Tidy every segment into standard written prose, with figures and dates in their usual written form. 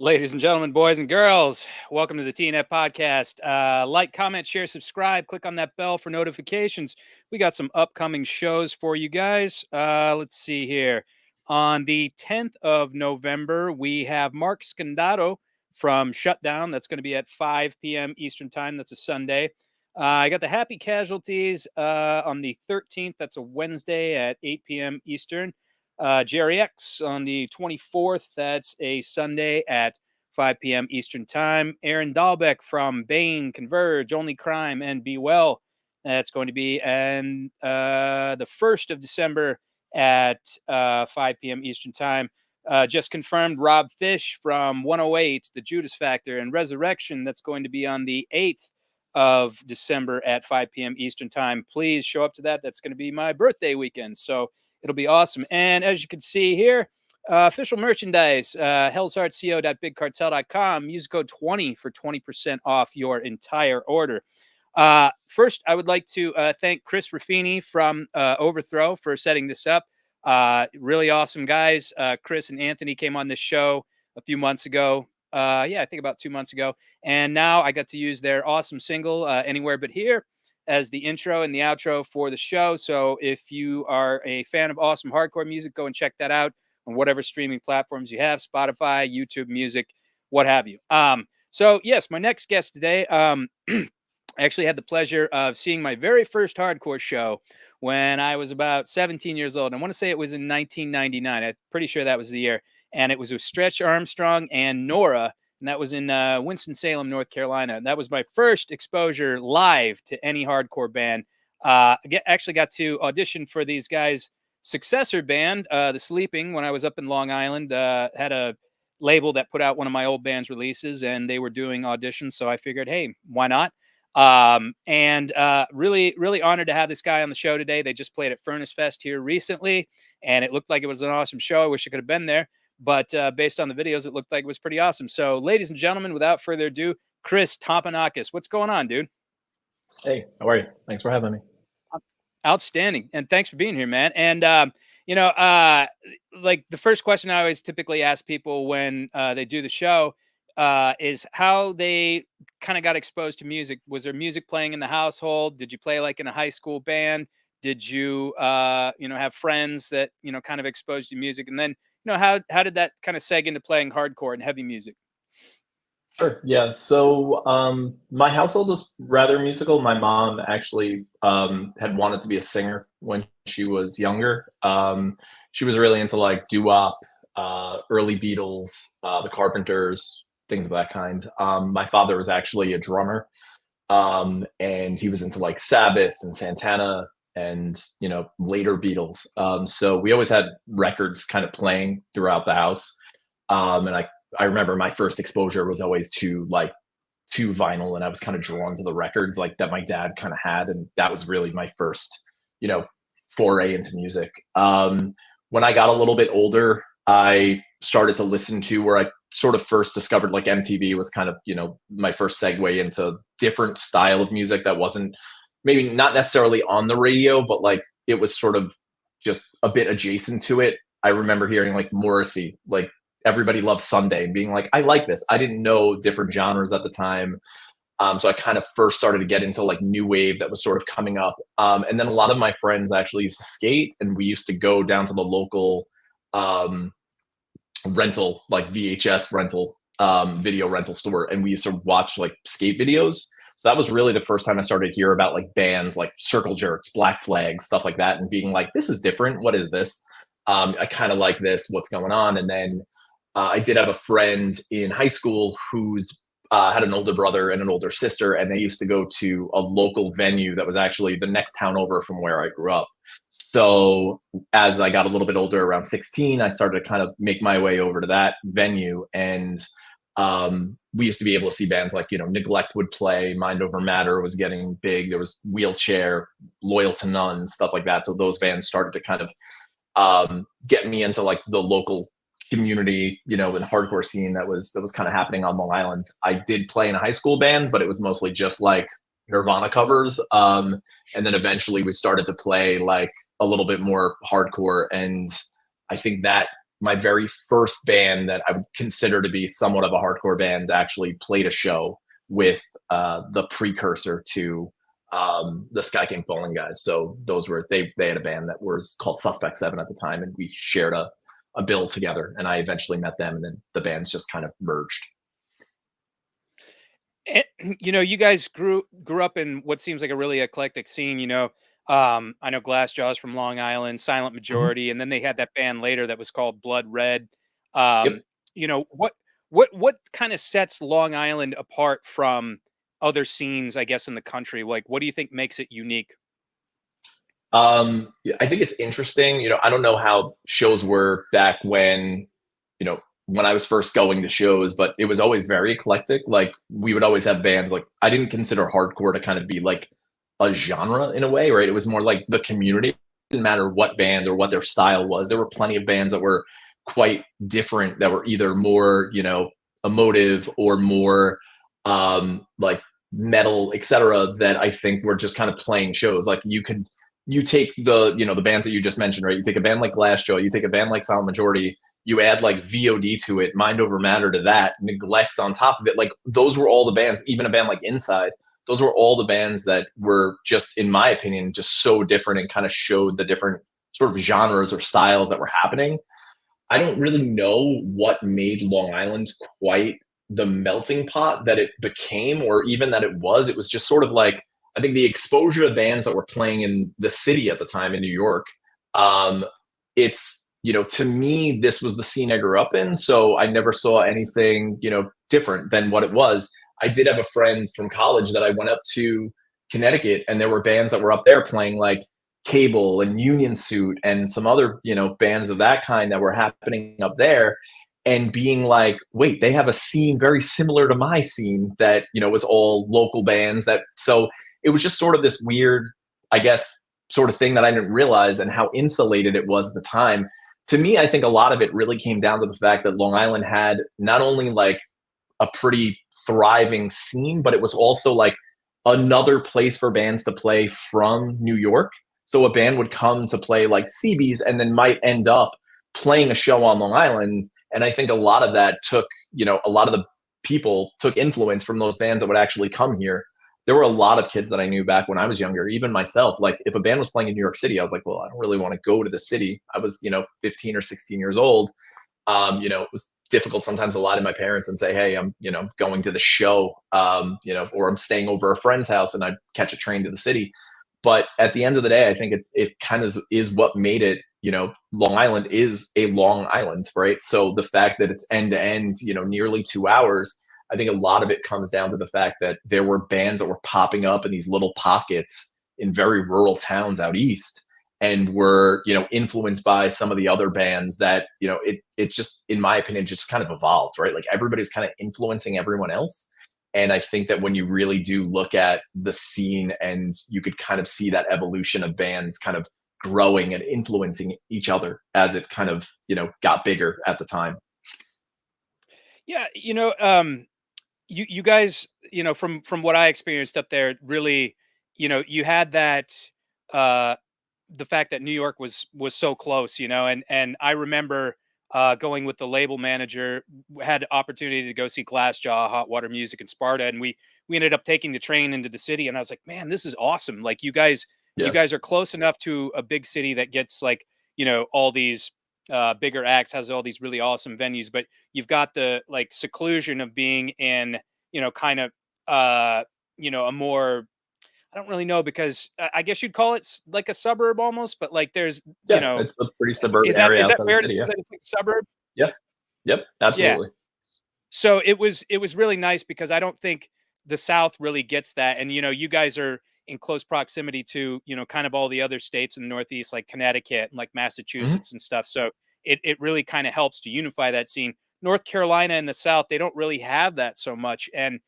Ladies and gentlemen, boys and girls, welcome to the TNet podcast. Like, comment, share, subscribe. Click on that bell for notifications. We got some upcoming shows for you guys. Let's see here. On the 10th of November, we have Mark Scandato from Shutdown. That's going to be at 5 p.m. Eastern Time. That's a Sunday. I got the Happy Casualties on the 13th. That's a Wednesday at 8 p.m. Eastern. Jerry X on the 24th. That's a Sunday at 5 p.m. Eastern Time. Aaron Dahlbeck from Bane, Converge, Only Crime, and Be Well. That's going to be the 1st of December at 5 p.m. Eastern Time. Just confirmed Rob Fish from 108, The Judas Factor, and Resurrection. That's going to be on the 8th of December at 5 p.m. Eastern Time. Please show up to that. That's going to be my birthday weekend. So it'll be awesome. And as you can see here, official merchandise, hellsheartco.bigcartel.com. Use code 20 for 20% off your entire order. First, I would like to thank Chris Raffini from Overthrow for setting this up. Really awesome guys. Chris and Anthony came on this show a few months ago. I think about 2 months ago. And now I got to use their awesome single, Anywhere But Here, as the intro and the outro for the show. So if you are a fan of awesome hardcore music, go and check that out on whatever streaming platforms you have, Spotify, YouTube Music, what have you. So yes, my next guest today, I actually had the pleasure of seeing my very first hardcore show when I was about 17 years old. I want to say it was in 1999. I'm pretty sure that was the year. And it was with Stretch Armstrong and Nora. And that was in Winston-Salem, North Carolina. And that was my first exposure live to any hardcore band. Actually got to audition for these guys' successor band, The Sleeping, when I was up in Long Island. Had a label that put out one of my old band's releases, and they were doing auditions. So I figured, hey, why not? Really, really honored to have this guy on the show today. They just played at Furnace Fest here recently, and it looked like it was an awesome show. I wish I could have been there. But based on the videos, it looked like it was pretty awesome. So, ladies and gentlemen, without further ado, Chris Tzompanakis. What's going on, dude? Hey, how are you? Thanks for having me. Outstanding. And thanks for being here, man. And, like the first question I always typically ask people when they do the show is how they kind of got exposed to music. Was there music playing in the household? Did you play like in a high school band? Did you, have friends that, kind of exposed you to music? And then, how did that kind of seg into playing hardcore and heavy music? Sure. Yeah. So my household was rather musical. My mom actually had wanted to be a singer when she was younger. She was really into like doo-wop, early Beatles, the Carpenters, things of that kind. My father was actually a drummer, and he was into like Sabbath and Santana and later Beatles. So we always had records kind of playing throughout the house. And I remember my first exposure was always to vinyl, and I was kind of drawn to the records like that my dad kind of had, and that was really my first foray into music. When I got a little bit older, I started to listen to where I sort of first discovered like MTV was kind of my first segue into different style of music that wasn't maybe not necessarily on the radio, but like it was sort of just a bit adjacent to it. I remember hearing like Morrissey, like Everybody Loves Sunday, and being like, I like this. I didn't know different genres at the time. So I kind of first started to get into like new wave that was sort of coming up. And then a lot of my friends actually used to skate, and we used to go down to the local rental, like VHS rental, video rental store. And we used to watch like skate videos. So that was really the first time I started to hear about like bands like Circle Jerks, Black Flag, stuff like that, and being like, this is different. What is this? I kind of like this. What's going on? And then I did have a friend in high school who's had an older brother and an older sister, and they used to go to a local venue that was actually the next town over from where I grew up. So as I got a little bit older, around 16, I started to kind of make my way over to that venue, and we used to be able to see bands like, Neglect would play, Mind Over Matter was getting big. There was Wheelchair, Loyal to None, stuff like that. So those bands started to kind of get me into like the local community, and hardcore scene that was kind of happening on Long Island. I did play in a high school band, but it was mostly just like Nirvana covers. And then eventually we started to play like a little bit more hardcore. And I think that my very first band that I would consider to be somewhat of a hardcore band actually played a show with the precursor to the Skycamefalling guys. So those were they had a band that was called Suspect 7 at the time, and we shared a bill together, and I eventually met them, and then the bands just kind of merged. And, you guys grew up in what seems like a really eclectic scene. I know Glassjaw's from Long Island, Silent Mhm. Majority, and then they had that band later that was called Blood Red. Yep. Um, what kind of sets Long Island apart from other scenes, I guess, in the country? Like, what do you think makes it unique? Yeah, I think it's interesting. I don't know how shows were back when I was first going to shows, but it was always very eclectic. Like we would always have bands. Like I didn't consider hardcore to kind of be like a genre in a way, right? It was more like the community. It didn't matter what band or what their style was. There were plenty of bands that were quite different, that were either more, emotive or more like metal, etc. That I think were just kind of playing shows. Like you take the bands that you just mentioned, right? You take a band like Glassjaw, you take a band like Silent Majority, you add like VOD to it, Mind Over Matter to that, Neglect on top of it. Like those were all the bands, even a band like Inside, those were all the bands that were just, in my opinion, just so different and kind of showed the different sort of genres or styles that were happening. I don't really know what made Long Island quite the melting pot that it became, or even that it was. It was just sort of like, I think the exposure of bands that were playing in the city at the time in New York. Um, it's, to me, this was the scene I grew up in. So I never saw anything, different than what it was. I did have a friend from college that I went up to Connecticut, and there were bands that were up there playing like Cable and Union Suit and some other, bands of that kind that were happening up there, and being like, wait, they have a scene very similar to my scene that, was all local bands that, so it was just sort of this weird, I guess, sort of thing that I didn't realize, and how insulated it was at the time. To me, I think a lot of it really came down to the fact that Long Island had not only like a pretty thriving scene, but it was also like another place for bands to play from New York. So a band would come to play like CB's and then might end up playing a show on Long Island. And I think a lot of that took, a lot of the people took influence from those bands that would actually come here. There were a lot of kids that I knew back when I was younger, even myself. Like if a band was playing in New York City, I was like, well, I don't really want to go to the city. I was, 15 or 16 years old. It was difficult sometimes to lie to my parents and say, hey, I'm, going to the show, or I'm staying over a friend's house and I catch a train to the city. But at the end of the day, I think it kind of is what made it, Long Island is a Long Island, right? So the fact that it's end to end, nearly 2 hours, I think a lot of it comes down to the fact that there were bands that were popping up in these little pockets in very rural towns out east, and were, influenced by some of the other bands that, it just, in my opinion, just kind of evolved, right? Like everybody's kind of influencing everyone else. And I think that when you really do look at the scene, and you could kind of see that evolution of bands kind of growing and influencing each other as it kind of, got bigger at the time. Yeah, you guys, from what I experienced up there, really, you had that uh the fact that New York was so close, and I remember going with the label manager, had the opportunity to go see Glassjaw, Hot Water Music, and Sparta, and we ended up taking the train into the city, and I was like, man, this is awesome. Like you Yeah. guys are close enough to a big city that gets like, all these bigger acts, has all these really awesome venues, but you've got the like seclusion of being in, kind of a more, I don't really know, because I guess you'd call it like a suburb almost, but like there's, Yeah. It's a pretty suburban is that area is that outside the fair to city. say Yeah. that it's like a suburb? Yeah. Yep. Yeah. Absolutely. So it was really nice, because I don't think the South really gets that, and you guys are in close proximity to, kind of all the other states in the Northeast, like Connecticut and like Mhm. Massachusetts and stuff. So it really kind of helps to unify that scene. North Carolina and the South, they don't really have that so much, and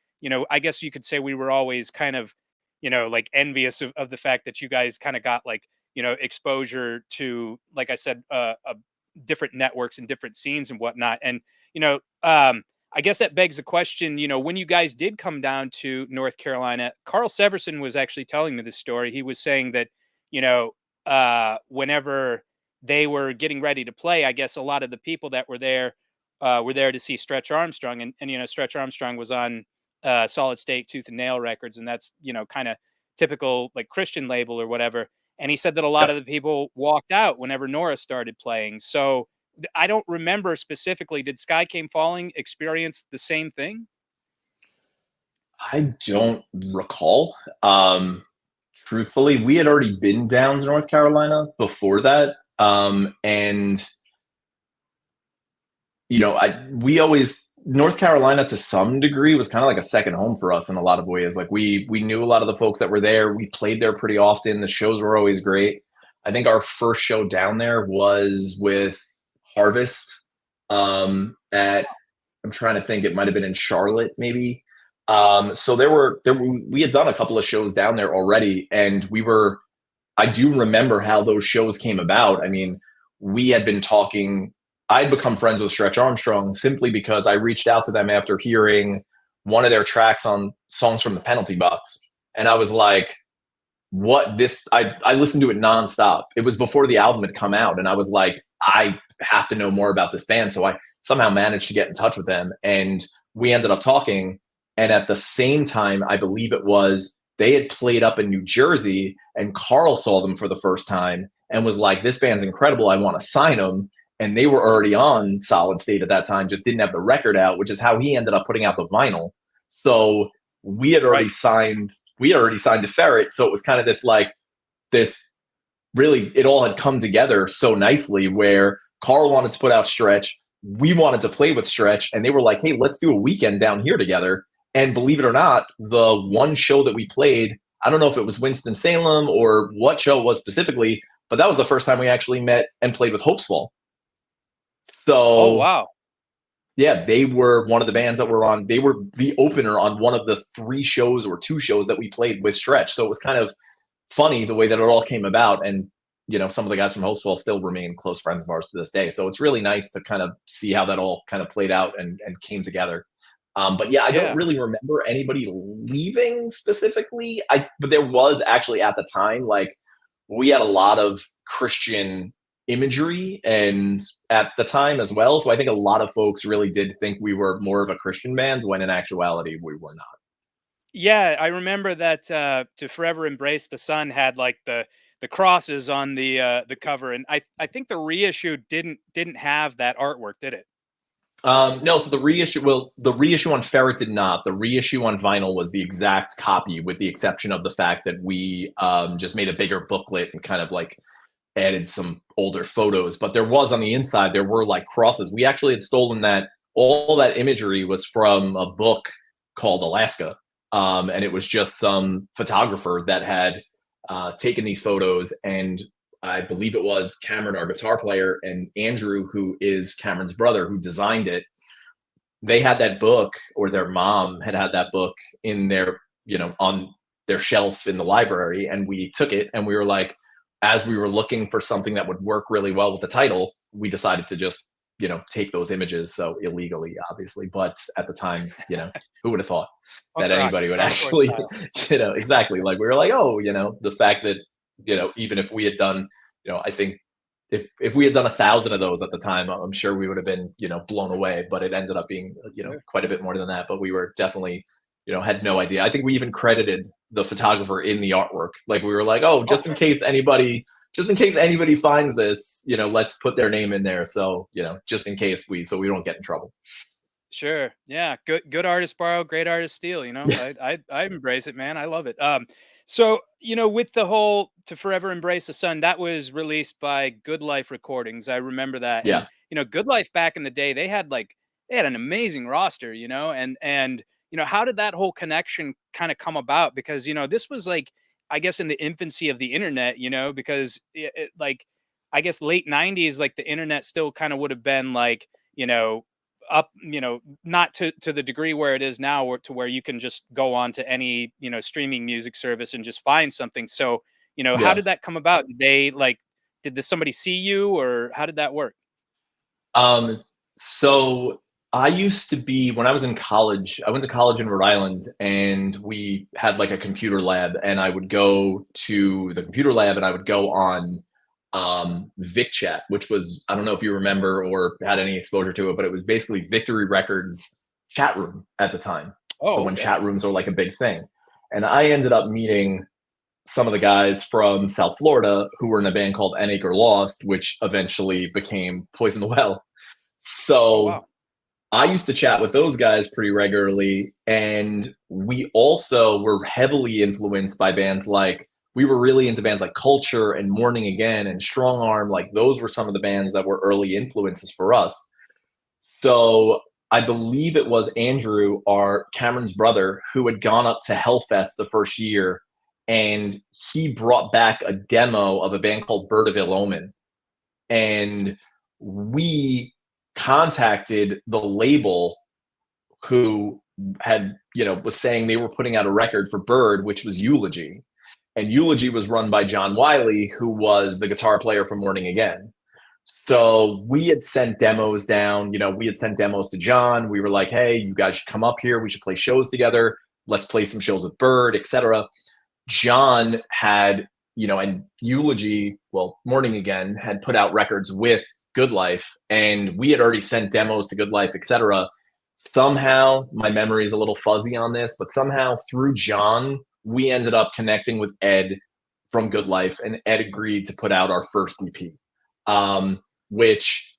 I guess you could say we were always kind of, like envious of the fact that you guys kind of got like, exposure to, like I said, different networks and different scenes and whatnot. And you know, um, I guess that begs the question, when you guys did come down to North Carolina, Carl Severson was actually telling me this story. He was saying that, whenever they were getting ready to play. I guess a lot of the people that were there to see Stretch Armstrong, and you know, Stretch Armstrong was on Solid State Tooth and Nail Records, and that's, you know, kind of typical like Christian label or whatever. And he said that a lot of Yep. the people walked out whenever Nora started playing. So I don't remember specifically. Did Sky Came Falling experience the same thing? I don't recall. Truthfully, we had already been down to North Carolina before that. And you know, we always North Carolina to some degree was kind of like a second home for us in a lot of ways. Like we knew a lot of the folks that were there. We played there pretty often. The shows were always great. I think our first show down there was with Harvest. At I'm trying to think. It might have been in Charlotte, maybe. So we had done a couple of shows down there already, and we were. I do remember how those shows came about. I mean, we had been talking. I'd become friends with Stretch Armstrong simply because I reached out to them after hearing one of their tracks on Songs from the Penalty Box. And I was like, what this? I listened to it nonstop. It was before the album had come out. And I was like, I have to know more about this band. So I somehow managed to get in touch with them. And we ended up talking. And at the same time, I believe it was, they had played up in New Jersey and Carl saw them for the first time and was like, this band's incredible. I want to sign them. And they were already on Solid State at that time, just didn't have the record out, which is how he ended up putting out the vinyl. So we had already Right. signed, to Ferret. So it was kind of this really, it all had come together so nicely where Carl wanted to put out Stretch. We wanted to play with Stretch, and they were like, hey, let's do a weekend down here together. And believe it or not, the one show that we played, I don't know if it was Winston-Salem or what show it was specifically, but that was the first time we actually met and played with Hopesfall. Oh So wow. yeah, they were one of the bands that were on. They were the opener on one of the 3 shows or 2 shows that we played with Stretch. So it was kind of funny the way that it all came about. And you know, some of the guys from Hostful still remain close friends of ours to this day. So it's really nice to kind of see how that all kind of played out and came together. But yeah, I don't Yeah. really remember anybody leaving specifically. But there was actually at the time, like we had a lot of Christian imagery and at the time as well. So I think a lot of folks really did think we were more of a Christian band when in actuality we were not. Yeah, I remember that "To Forever Embrace the Sun" had like the crosses on the cover, and I think the reissue didn't have that artwork, did it? No, so the reissue on Ferret did not. The reissue on vinyl was the exact copy, with the exception of the fact that we just made a bigger booklet and kind of like added some older photos. But there was on the inside, there were like crosses. We actually had stolen that. All that imagery was from a book called Alaska. And it was just some photographer that had taken these photos, and I believe it was Cameron, our guitar player, and Andrew, who is Cameron's brother, who designed it. They had that book, or their mom had that book in their, you know, on their shelf in the library, and we took it, and we were like, as we were looking for something that would work really well with the title, we decided to just, you know, take those images. So illegally, obviously, but at the time, you know, who would have thought Punk that rock, anybody would hardcore actually, style. you know, exactly. Like we were like, oh, you know, the fact that, you know, even if we had done, you know, I think if we had done 1,000 of those at the time, I'm sure we would have been, you know, blown away. But it ended up being, you know, Sure. quite a bit more than that. But we were definitely, you know, had no idea. I think we even credited the photographer in the artwork. Like we were like, oh, Okay. just in case anybody finds this, you know, let's put their name in there. So, you know, just in case so we don't get in trouble. Sure. Yeah. Good artist borrow, great artist steal. You know, I embrace it, man. I love it. So you know, with the whole "To Forever Embrace the Sun," that was released by Good Life Recordings. I remember that, and Yeah. you know, Good Life back in the day, they had an amazing roster. You know, and you know, how did that whole connection kind of come about? Because you know, this was like, I guess, in the infancy of the internet. You know, because like, I guess late '90s, like the internet still kind of would have been like, you know, up, you know, not to the degree where it is now, or to where you can just go on to any, you know, streaming music service and just find something. So you know, how Yeah. did that come about? Did somebody see you, or how did that work? So I used to be when I was in college, I went to college in Rhode Island, and we had like a computer lab, and I would go to the computer lab and I would go on Vic Chat, which was, I don't know if you remember or had any exposure to it, but it was basically Victory Records chat room at the time. So Oh, when okay. chat rooms are like a big thing. And I ended up meeting some of the guys from South Florida who were in a band called N Acre Lost, which eventually became Poison the Well. Oh, So wow. I used to chat with those guys pretty regularly. And we also were heavily influenced by bands like, we were really into bands like Culture and Morning Again and Strong Arm. Like those were some of the bands that were early influences for us. So I believe it was Andrew, our Cameron's brother, who had gone up to Hellfest the first year, and he brought back a demo of a band called Bird of Ill Omen. And we contacted the label who had, was saying they were putting out a record for Bird, which was Eulogy. And Eulogy was run by John Wiley, who was the guitar player for Morning Again. So we had sent demos down, we had sent demos to John. We were like, hey, you guys should come up here. We should play shows together. Let's play some shows with Bird, etc. John had, and Eulogy, well, Morning Again had put out records with Good Life, and we had already sent demos to Good Life, etc. Somehow, my memory is a little fuzzy on this, but somehow through John, we ended up connecting with Ed from Good Life, and Ed agreed to put out our first EP, which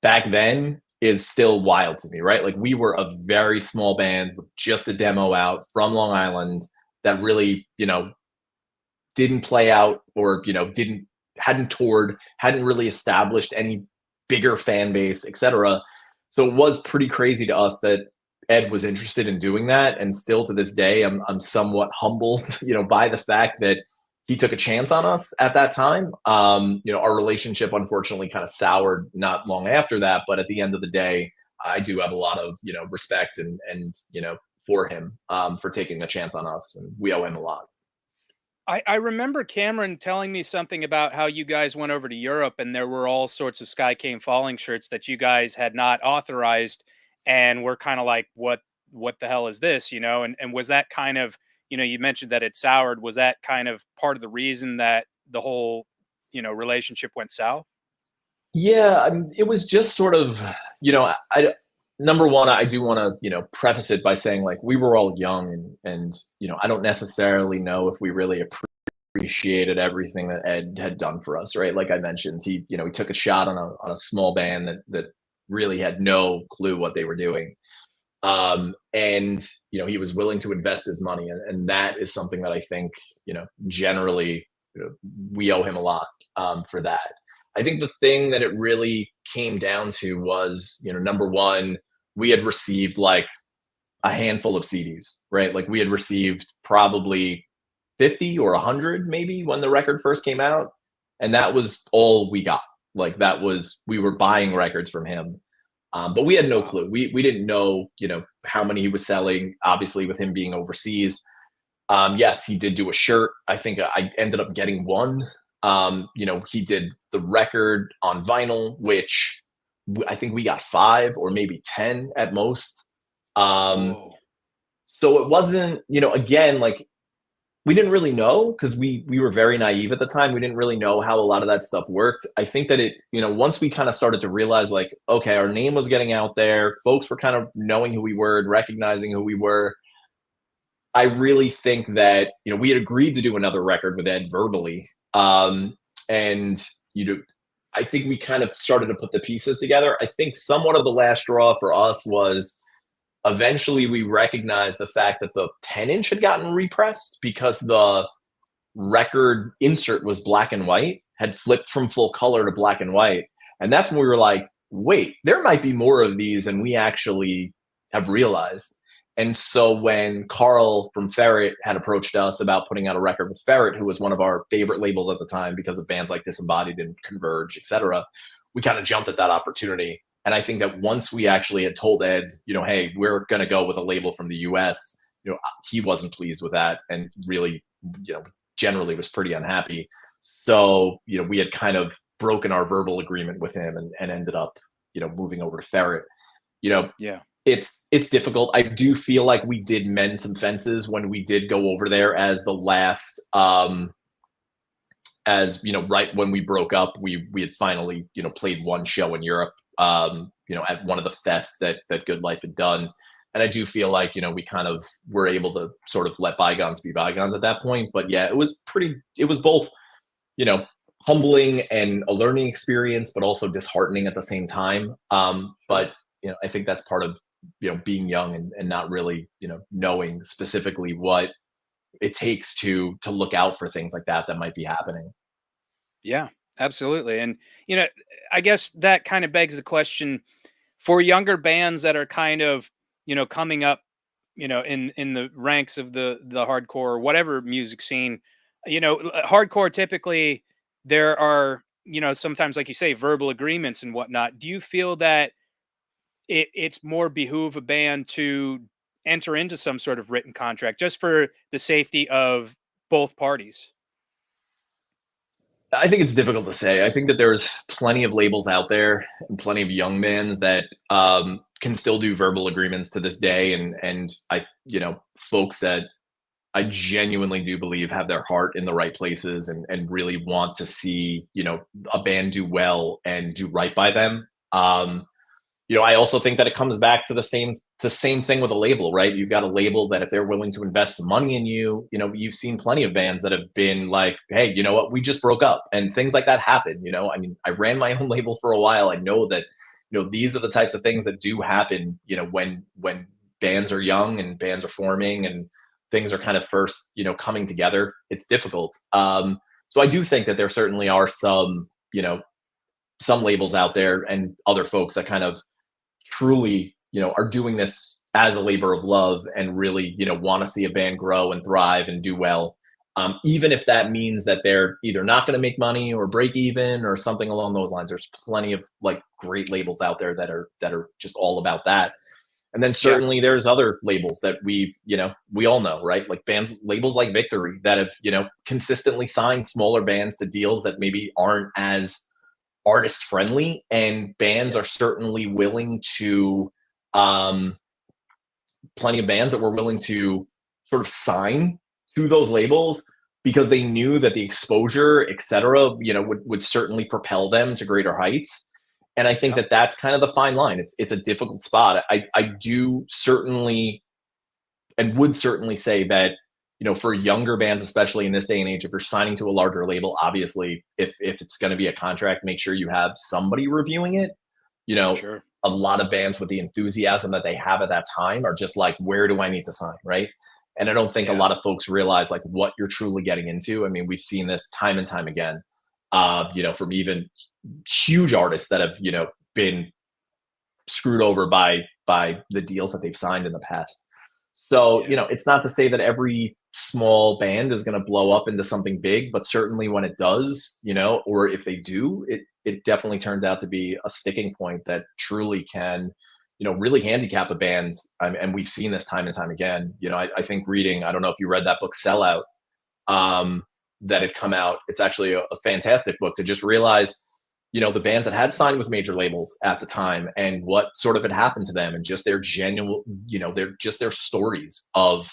back then is still wild to me, right? Like we were a very small band with just a demo out from Long Island that really, didn't play out or, hadn't toured, hadn't really established any bigger fan base, etc. So it was pretty crazy to us that Ed was interested in doing that. And still to this day, I'm somewhat humbled, by the fact that he took a chance on us at that time. Our relationship unfortunately kind of soured not long after that, but at the end of the day, I do have a lot of, respect and for him, for taking a chance on us, and we owe him a lot. I remember Cameron telling me something about how you guys went over to Europe and there were all sorts of Skycamefalling shirts that you guys had not authorized and were kind of like, what the hell is this? And was that kind of, you mentioned that it soured. Was that kind of part of the reason that the whole, relationship went south? Yeah, it was just sort of, I number one, I do want to, preface it by saying like we were all young and I don't necessarily know if we really appreciated everything that Ed had done for us, right? Like I mentioned, he took a shot on a small band that really had no clue what they were doing. And he was willing to invest his money, and that is something that I think, generally, we owe him a lot, for that. I think the thing that it really came down to was, number one, we had received like a handful of CDs, right? Like we had received probably 50 or 100 maybe when the record first came out, and that was all we got. Like that was, we were buying records from him. But we had no Wow. clue. We didn't know, how many he was selling. Obviously, with him being overseas, yes, he did do a shirt. I think I ended up getting one. He did the record on vinyl, which I think we got 5 or maybe 10 at most. Um, Whoa. so it wasn't, again, like we didn't really know because we were very naive at the time. We didn't really know how a lot of that stuff worked. I think that it, once we kind of started to realize like, okay, our name was getting out there, folks were kind of knowing who we were and recognizing who we were. I really think that, we had agreed to do another record with Ed verbally. And, I think we kind of started to put the pieces together. I think somewhat of the last straw for us was eventually we recognized the fact that the 10-inch had gotten repressed because the record insert was black and white, had flipped from full color to black and white. And that's when we were like, wait, there might be more of these than we actually have realized. And so when Carl from Ferret had approached us about putting out a record with Ferret, who was one of our favorite labels at the time because of bands like Disembodied and Converge, etc., we kind of jumped at that opportunity. And I think that once we actually had told Ed, hey, we're going to go with a label from the US, he wasn't pleased with that and really, generally was pretty unhappy. So, we had kind of broken our verbal agreement with him and ended up, moving over to Ferret. You know, Yeah. it's difficult. I do feel like we did mend some fences when we did go over there as the last as right when we broke up, we had finally played one show in Europe, at one of the fests that Good Life had done, and I do feel like we kind of were able to sort of let bygones be bygones at that point. But yeah, it was both you know humbling and a learning experience, but also disheartening at the same time. Sure. But I think that's part of being young and not really knowing specifically what it takes to look out for things like that might be happening. Yeah, absolutely. And, you know, I guess that kind of begs the question for younger bands that are kind of, coming up, in the ranks of the hardcore or whatever music scene, hardcore typically there are, sometimes like you say, verbal agreements and whatnot. Do you feel that it's more behoove a band to enter into some sort of written contract just for the safety of both parties? I think it's difficult to say. I think that there's plenty of labels out there and plenty of young bands that can still do verbal agreements to this day, and folks that I genuinely do believe have their heart in the right places and really want to see a band do well and do right by them. I also think that it comes back to the same thing with a label, right? You've got a label that if they're willing to invest some money in you, you've seen plenty of bands that have been like, hey, you know what, we just broke up, and things like that happen. I mean, I ran my own label for a while. I know that these are the types of things that do happen. When bands are young and bands are forming and things are kind of first coming together, it's difficult. So I do think that there certainly are some labels out there and other folks that kind of truly are doing this as a labor of love and really want to see a band grow and thrive and do well, even if that means that they're either not going to make money or break even or something along those lines. There's plenty of like great labels out there that are just all about that. And then Yeah, certainly there's other labels that we all know, right? Like bands, labels like Victory, that have consistently signed smaller bands to deals that maybe aren't as artist friendly, and bands yeah, are certainly willing to um plenty of bands that were willing to sort of sign to those labels because they knew that the exposure, etc., would certainly propel them to greater heights. And I think yeah, that that's kind of the fine line. It's a difficult spot. I do certainly and would certainly say that for younger bands, especially in this day and age, if you're signing to a larger label, obviously if it's going to be a contract, make sure you have somebody reviewing it. you know sure. a lot of bands with the enthusiasm that they have at that time are just like, where do I need to sign, right? And I don't think a Yeah, lot of folks realize like what you're truly getting into. I mean, we've seen this time and time again, from even huge artists that have been screwed over by the deals that they've signed in the past. So, yeah, it's not to say that every small band is going to blow up into something big, but certainly when it does, or if they do, it definitely turns out to be a sticking point that truly can, really handicap a band. And we've seen this time and time again. I think reading, I don't know if you read that book, Sellout, um, that had come out. It's actually a fantastic book to just realize the bands that had signed with major labels at the time and what sort of had happened to them, and just their genuine, their stories of,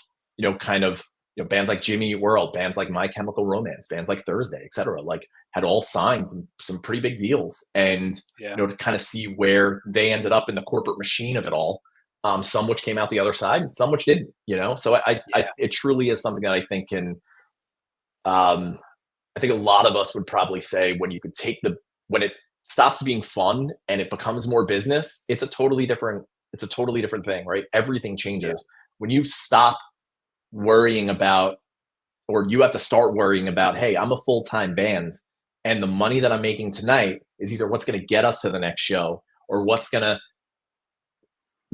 kind of, bands like Jimmy Eat World, bands like My Chemical Romance, bands like Thursday, etc., like had all signed some pretty big deals. And, yeah, to kind of see where they ended up in the corporate machine of it all. Some which came out the other side and some which didn't, so yeah, it truly is something that I think can, um, I think a lot of us would probably say when you could take when it stops being fun and it becomes more business, it's a totally different thing, right? Everything yeah, changes. When you stop worrying about, or you have to start worrying about, hey, I'm a full-time band and the money that I'm making tonight is either what's going to get us to the next show or what's going to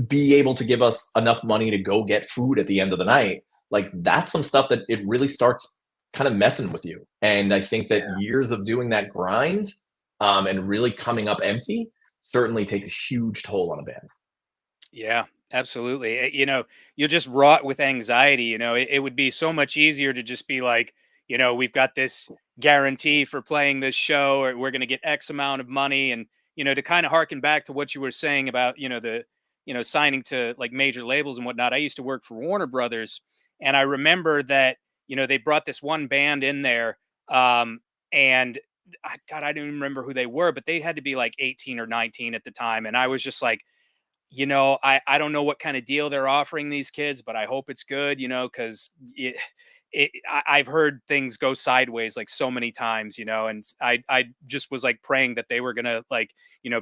be able to give us enough money to go get food at the end of the night. Like that's some stuff that it really starts kind of messing with you. And I think that yeah. years of doing that grind, and really coming up empty certainly takes a huge toll on a band. Yeah, absolutely. You're just wrought with anxiety. It would be so much easier to just be like, we've got this guarantee for playing this show, or we're going to get X amount of money. And, to kind of harken back to what you were saying about, signing to like major labels and whatnot. I used to work for Warner Brothers, and I remember that, they brought this one band in there. and God, I don't even remember who they were, but they had to be like 18 or 19 at the time. And I was just like, I don't know what kind of deal they're offering these kids, but I hope it's good, because I've heard things go sideways like so many times, and I just was like praying that they were gonna like,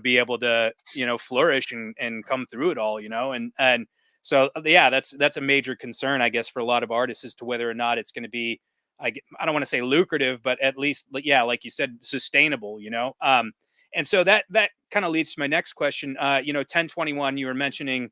be able to, flourish and come through it all, and so yeah, that's a major concern, I guess, for a lot of artists as to whether or not it's going to be, I don't want to say lucrative, but at least, yeah, like you said, sustainable, and so that kind of leads to my next question. 1021, you were mentioning,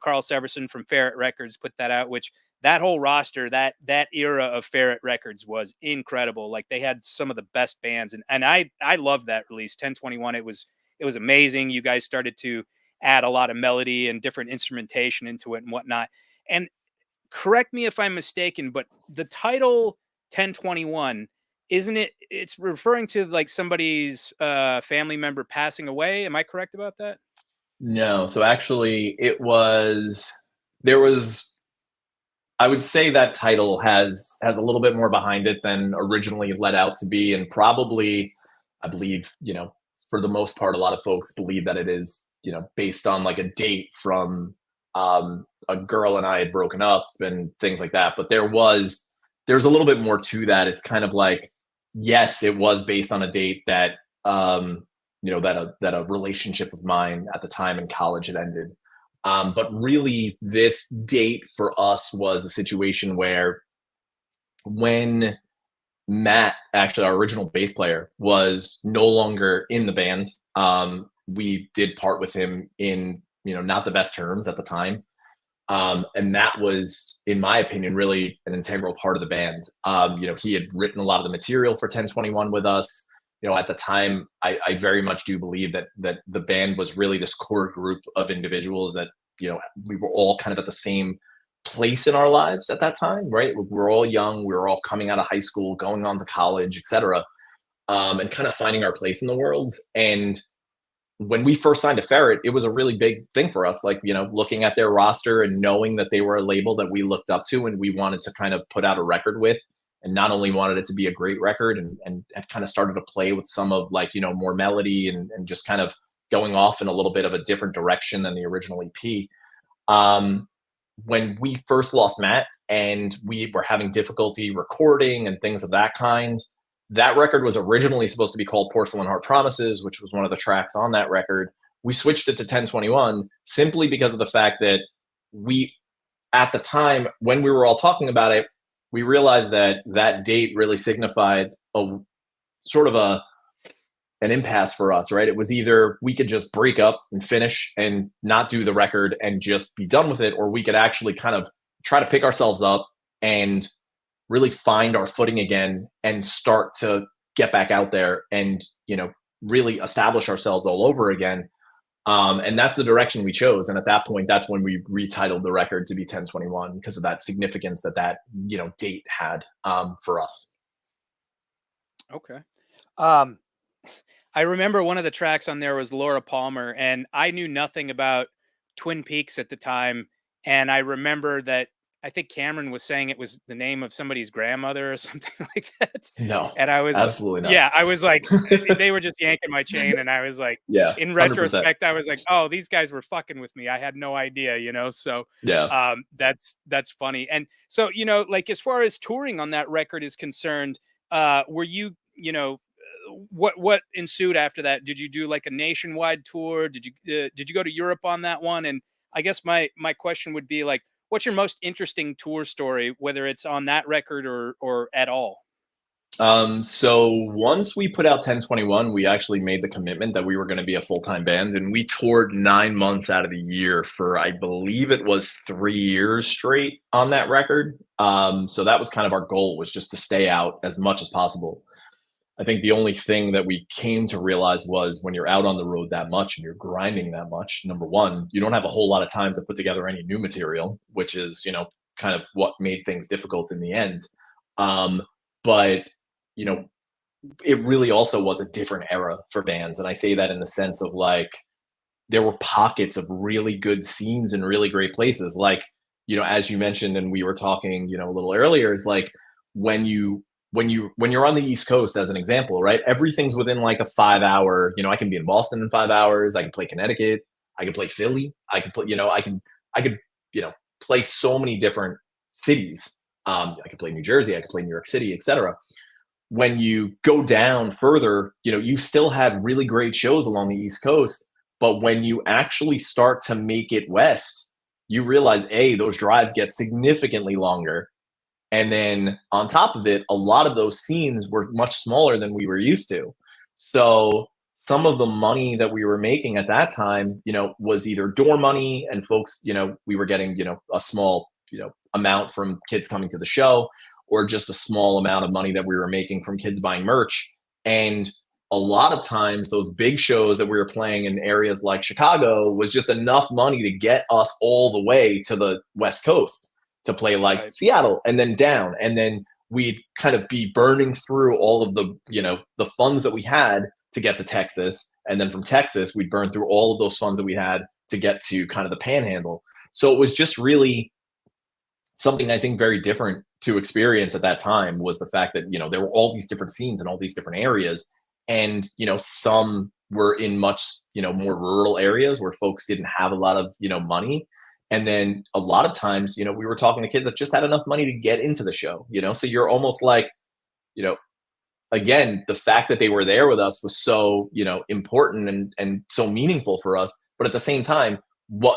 Carl Severson from Ferret Records put that out, which that whole roster, that era of Ferret Records was incredible. Like they had some of the best bands, and I loved that release, 1021. It was amazing. You guys started to add a lot of melody and different instrumentation into it and whatnot. And correct me if I'm mistaken, but the title 1021, isn't it? It's referring to like somebody's family member passing away. Am I correct about that? No, so actually, there was. I would say that title has a little bit more behind it than originally let out to be, and probably, I believe, for the most part, a lot of folks believe that it is, based on like a date from a girl and I had broken up and things like that. But there's a little bit more to that. It's kind of like, yes, it was based on a date that that a relationship of mine at the time in college had ended. But really, this date for us was a situation where when Matt, actually our original bass player, was no longer in the band, we did part with him in, not the best terms at the time. And that was, in my opinion, really an integral part of the band. He had written a lot of the material for 1021 with us. At the time, I very much do believe that the band was really this core group of individuals that, we were all kind of at the same place in our lives at that time, right? We were all young, we were all coming out of high school, going on to college, etc., and kind of finding our place in the world. And when we first signed to Ferret, it was a really big thing for us, like, looking at their roster and knowing that they were a label that we looked up to and we wanted to kind of put out a record with. And not only wanted it to be a great record, and had kind of started to play with some of, like, more melody and just kind of going off in a little bit of a different direction than the original EP. When we first lost Matt and we were having difficulty recording and things of that kind, that record was originally supposed to be called Porcelain Heart Promises, which was one of the tracks on that record. We switched it to 1021 simply because of the fact that at the time when we were all talking about it, we realized that date really signified a sort of an impasse for us, right? It was either we could just break up and finish and not do the record and just be done with it, or we could actually kind of try to pick ourselves up and really find our footing again and start to get back out there and, really establish ourselves all over again. And that's the direction we chose. And at that point, that's when we retitled the record to be 1021 because of that significance that date had for us. Okay. I remember one of the tracks on there was Laura Palmer, and I knew nothing about Twin Peaks at the time. And I remember that I think Cameron was saying it was the name of somebody's grandmother or something like that. No, And I was, absolutely not. yeah, I was like, they were just yanking my chain. And I was like, Yeah, in 100%. retrospect, I was like, oh, these guys were fucking with me. I had no idea, So Yeah. that's funny. And so, like as far as touring on that record is concerned, were you, what ensued after that? Did you do like a nationwide tour? Did you go to Europe on that one? And I guess my question would be like, what's your most interesting tour story, whether it's on that record or at all? So once we put out 1021, we actually made the commitment that we were going to be a full-time band, and we toured 9 months out of the year for, I believe it was 3 years straight on that record. So that was kind of our goal, was just to stay out as much as possible. I think the only thing that we came to realize was when you're out on the road that much and you're grinding that much, number one, you don't have a whole lot of time to put together any new material, which is, kind of what made things difficult in the end. But, it really also was a different era for bands. And I say that in the sense of like, there were pockets of really good scenes and really great places. Like, as you mentioned, and we were talking, a little earlier, is like when you when you're on the East Coast, as an example, right? Everything's within like a 5 hour. I can be in Boston in 5 hours. I can play Connecticut. I can play Philly. I can play. I could play so many different cities. I could play New Jersey. I could play New York City, etc. When you go down further, you still had really great shows along the East Coast. But when you actually start to make it west, you realize, those drives get significantly longer. And then on top of it, a lot of those scenes were much smaller than we were used to. So some of the money that we were making at that time, was either door money, and folks, we were getting, a small, amount from kids coming to the show, or just a small amount of money that we were making from kids buying merch. And a lot of times those big shows that we were playing in areas like Chicago was just enough money to get us all the way to the West Coast to play like Right. Seattle, and then down. And then we'd kind of be burning through all of the, the funds that we had to get to Texas. And then from Texas, we'd burn through all of those funds that we had to get to kind of the panhandle. So it was just really something I think very different to experience at that time, was the fact that, there were all these different scenes in all these different areas. And, some were in much, more rural areas where folks didn't have a lot of, money. And then a lot of times, we were talking to kids that just had enough money to get into the show, so you're almost like, you know, again, the fact that they were there with us was so, important and so meaningful for us. But at the same time,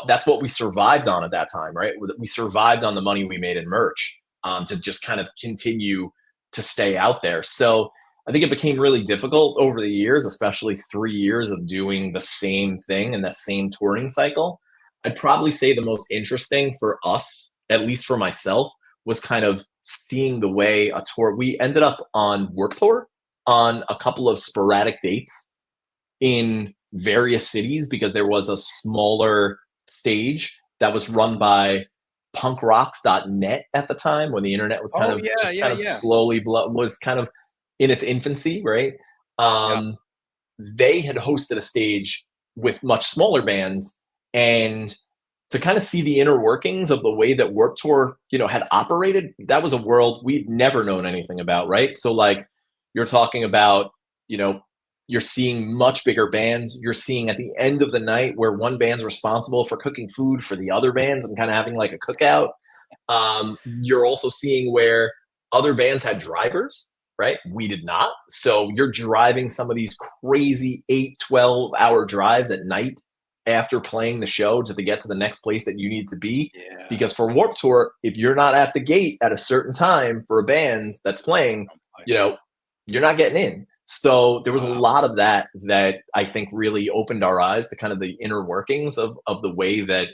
that's what we survived on at that time, right? We survived on the money we made in merch, to just kind of continue to stay out there. So I think it became really difficult over the years, especially 3 years of doing the same thing and that same touring cycle. I'd probably say the most interesting for us, at least for myself, was kind of seeing the way a tour. We ended up on Warped Tour on a couple of sporadic dates in various cities, because there was a smaller stage that was run by punkrocks.net at the time, when the internet was kind Oh of yeah, just yeah, kind of yeah, slowly was kind of in its infancy, right? yeah. Um, they had hosted a stage with much smaller bands, and to kind of see the inner workings of the way that Warped Tour, had operated, that was a world we'd never known anything about, right? So like, you're talking about, you know, you're seeing much bigger bands. You're seeing at the end of the night where one band's responsible for cooking food for the other bands and kind of having like a cookout. You're also seeing where other bands had drivers, right? We did not. So you're driving some of these crazy 8-12 hour drives at night after playing the show just to get to the next place that you need to be. Yeah. Because for Warped Tour, if you're not at the gate at a certain time for a band that's playing, you're not getting in. So there was a Wow. lot of that I think really opened our eyes to kind of the inner workings of the way that,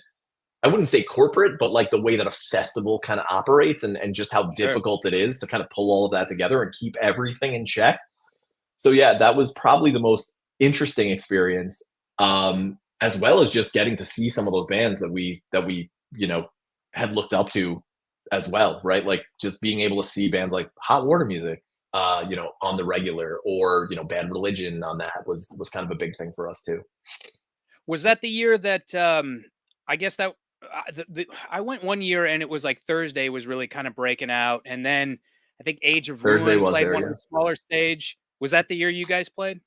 I wouldn't say corporate, but like the way that a festival kind of operates, and just how Sure. difficult it is to kind of pull all of that together and keep everything in check. So yeah, that was probably the most interesting experience, as well as just getting to see some of those bands that we had looked up to as well, right? Like just being able to see bands like Hot Water Music, on the regular, or Bad Religion on that was kind of a big thing for us too. Was that the year that I guess that I went one year and it was like Thursday was really kind of breaking out, and then I think Age of Thursday Ruin was played there, one on yeah. the smaller stage. Was that the year you guys played?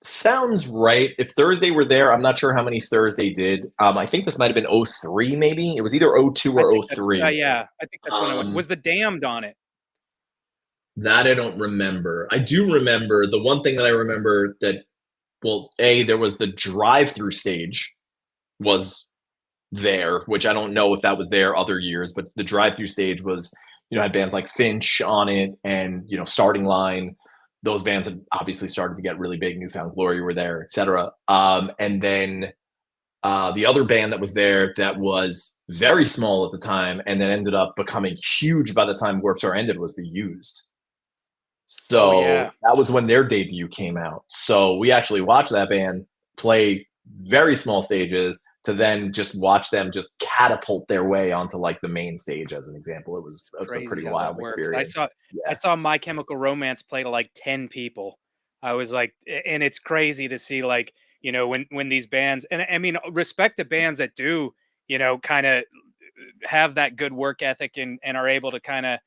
Sounds right. If Thursday were there, I'm not sure how many Thursday did. I think this might have been '03, maybe. It was either '02 I or think that's '03. yeah. I think that's when I went. Um, Was the Damned on it? that I don't remember. I do remember the one thing that I remember that, well, there was the drive-through stage was there, which I don't know if that was there other years, but the drive-through stage was, had bands like Finch on it, and, Starting Line. Those bands had obviously started to get really big. Newfound Glory were there, etc. And then the other band that was there that was very small at the time and then ended up becoming huge by the time Warped Tour ended was The Used. Oh yeah. So that was when their debut came out. So we actually watched that band play very small stages to then just watch them just catapult their way onto like the main stage, as an example. It was a Crazy pretty how that wild works. experience. I Yeah. saw My Chemical Romance play to like 10 people. I was like, and it's crazy to see like, when these bands, and I mean, respect the bands that do, kind of have that good work ethic and are able to kind of,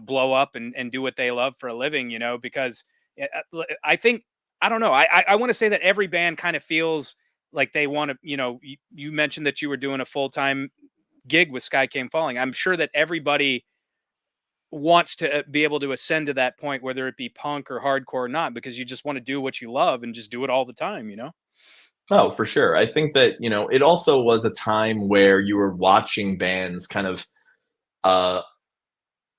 blow up and do what they love for a living, because I think, I don't know. I want to say that every band kind of feels like they want to, you mentioned that you were doing a full-time gig with Skycamefalling. I'm sure that everybody wants to be able to ascend to that point, whether it be punk or hardcore or not, because you just want to do what you love and just do it all the time. Oh, for sure. I think that, it also was a time where you were watching bands kind of, uh,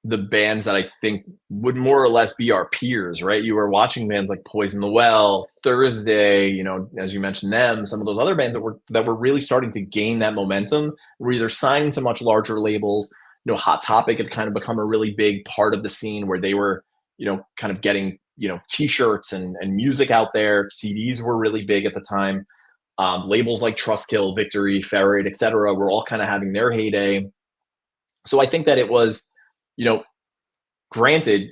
the bands that I think would more or less be our peers, right? You were watching bands like Poison the Well, Thursday, as you mentioned them, some of those other bands that were really starting to gain that momentum, were either signing to much larger labels. Hot Topic had kind of become a really big part of the scene where they were, kind of getting, t-shirts and music out there. CDs were really big at the time. Labels like Trustkill, Victory, Ferret, etc., were all kind of having their heyday. So I think that it was, granted,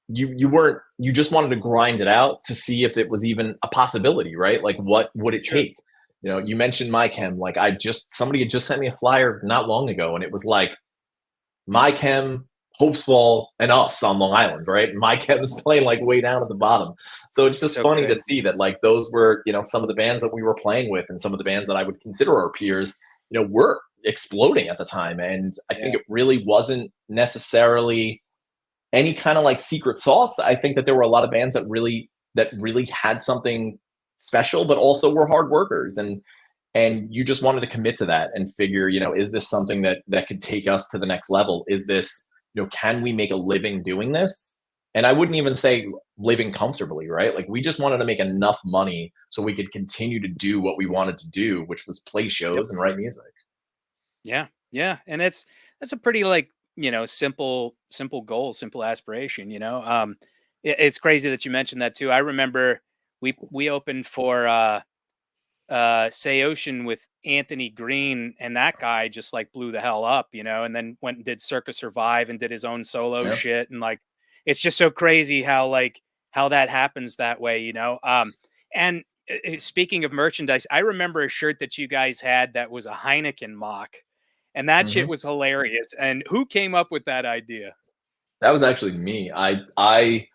you just wanted to grind it out to see if it was even a possibility, right? Like, what would it Sure. take? You mentioned My Chem. Like, somebody had just sent me a flyer not long ago, and it was like My Chem, Hopesfall, and us on Long Island, right? My Chem is playing like way down at the bottom. So it's just So funny to good. see that like those were, some of the bands that we were playing with and some of the bands that I would consider our peers, were exploding at the time. And I think Yeah. it really wasn't necessarily any kind of like secret sauce. I think that there were a lot of bands that really had something special, but also were hard workers, and you just wanted to commit to that and figure, is this something that could take us to the next level? Is this, can we make a living doing this? And I wouldn't even say living comfortably, right? Like, we just wanted to make enough money so we could continue to do what we wanted to do, which was play Yep. shows and write music. Yeah. Yeah. And that's a pretty, like, simple goal, simple aspiration, it's crazy that you mentioned that too. I remember we opened for Say Ocean with Anthony Green, and that guy just like blew the hell up, and then went and did Circa Survive and did his own solo Yeah. shit. And like, it's just so crazy how that happens that way. And speaking of merchandise, I remember a shirt that you guys had that was a Heineken mock, and that shit hmm was hilarious. And who came up with that idea? That was actually me. I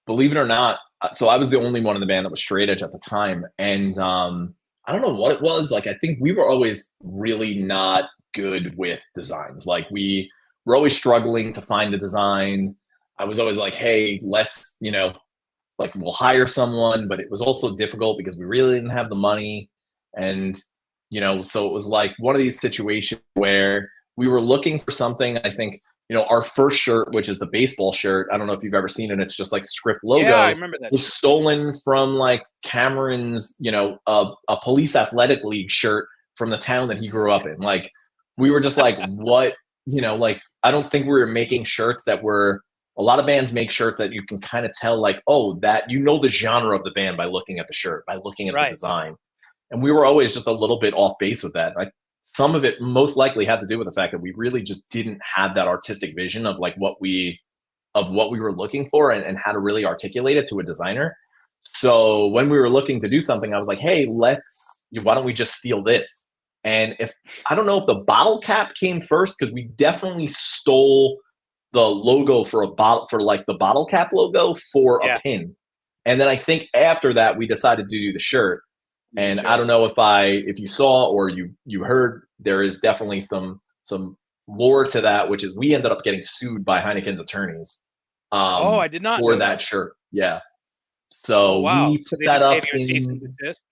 believe it or not. So I was the only one in the band that was straight edge at the time, and I don't know what it was. Like, I think we were always really not good with designs. Like, we were always struggling to find a design. I was always like, hey, let's, like, we'll hire someone, but it was also difficult because we really didn't have the money. And, so it was like one of these situations where we were looking for something. I think, our first shirt, which is the baseball shirt, I don't know if you've ever seen it. It's just like script Yeah, I logo, remember that was shit. stolen from like Cameron's, a police athletic league shirt from the town that he grew up in. Like, we were just like, what, like, I don't think we were making shirts that were, a lot of bands make shirts that you can kind of tell, like, oh, that the genre of the band by looking at the shirt, by looking at the Right. design. And we were always just a little bit off base with that. Like, some of it most likely had to do with the fact that we really just didn't have that artistic vision of like what we were looking for, and how to really articulate it to a designer. So when we were looking to do something, I was like, hey, why don't we just steal this? And if I don't know if the bottle cap came first, because we definitely stole the logo for a bottle, for like the bottle cap logo for a Yeah. pin. And then I think after that we decided to do the shirt. The And I shirt. don't know if you saw or you heard, there is definitely some lore to that, which is we ended up getting sued by Heineken's attorneys, Oh, I did not for know that that. shirt. Yeah. Oh, So wow. we So put they that just gave up you a cease and in, desist?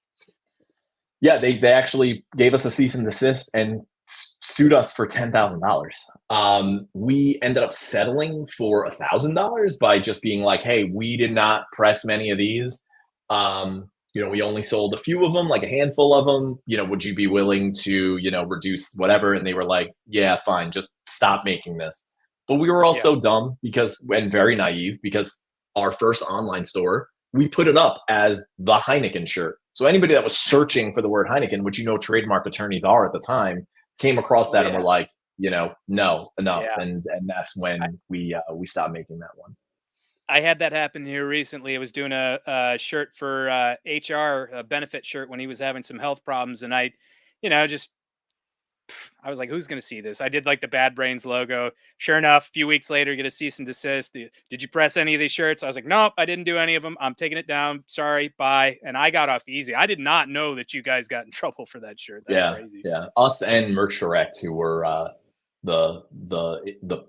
yeah, they actually gave us a cease and desist and sued us for $10,000. We ended up settling for $1,000 by just being like, hey, we did not press many of these. We only sold a few of them, like a handful of them. Would you be willing to, reduce whatever? And they were like, yeah, fine, just stop making this. But we were Yeah. also dumb and very naive, because our first online store, we put it up as the Heineken shirt. So anybody that was searching for the word Heineken, which trademark attorneys are at the time, came across Oh, that and were yeah. like, no, enough. Yeah. And that's I when we stopped making that one. I had that happen here recently. I was doing a shirt for HR, a benefit shirt when he was having some health problems, and I, just I was like, who's going to see this? I did like the Bad Brains logo. Sure enough, a few weeks later, get a cease and desist. Did you press any of these shirts? I was like, nope, I didn't do any of them. I'm taking it down. Sorry, bye. And I got off easy. I did not know that you guys got in trouble for that shirt. That's Yeah, crazy. yeah. Us and Merch Direct, who were the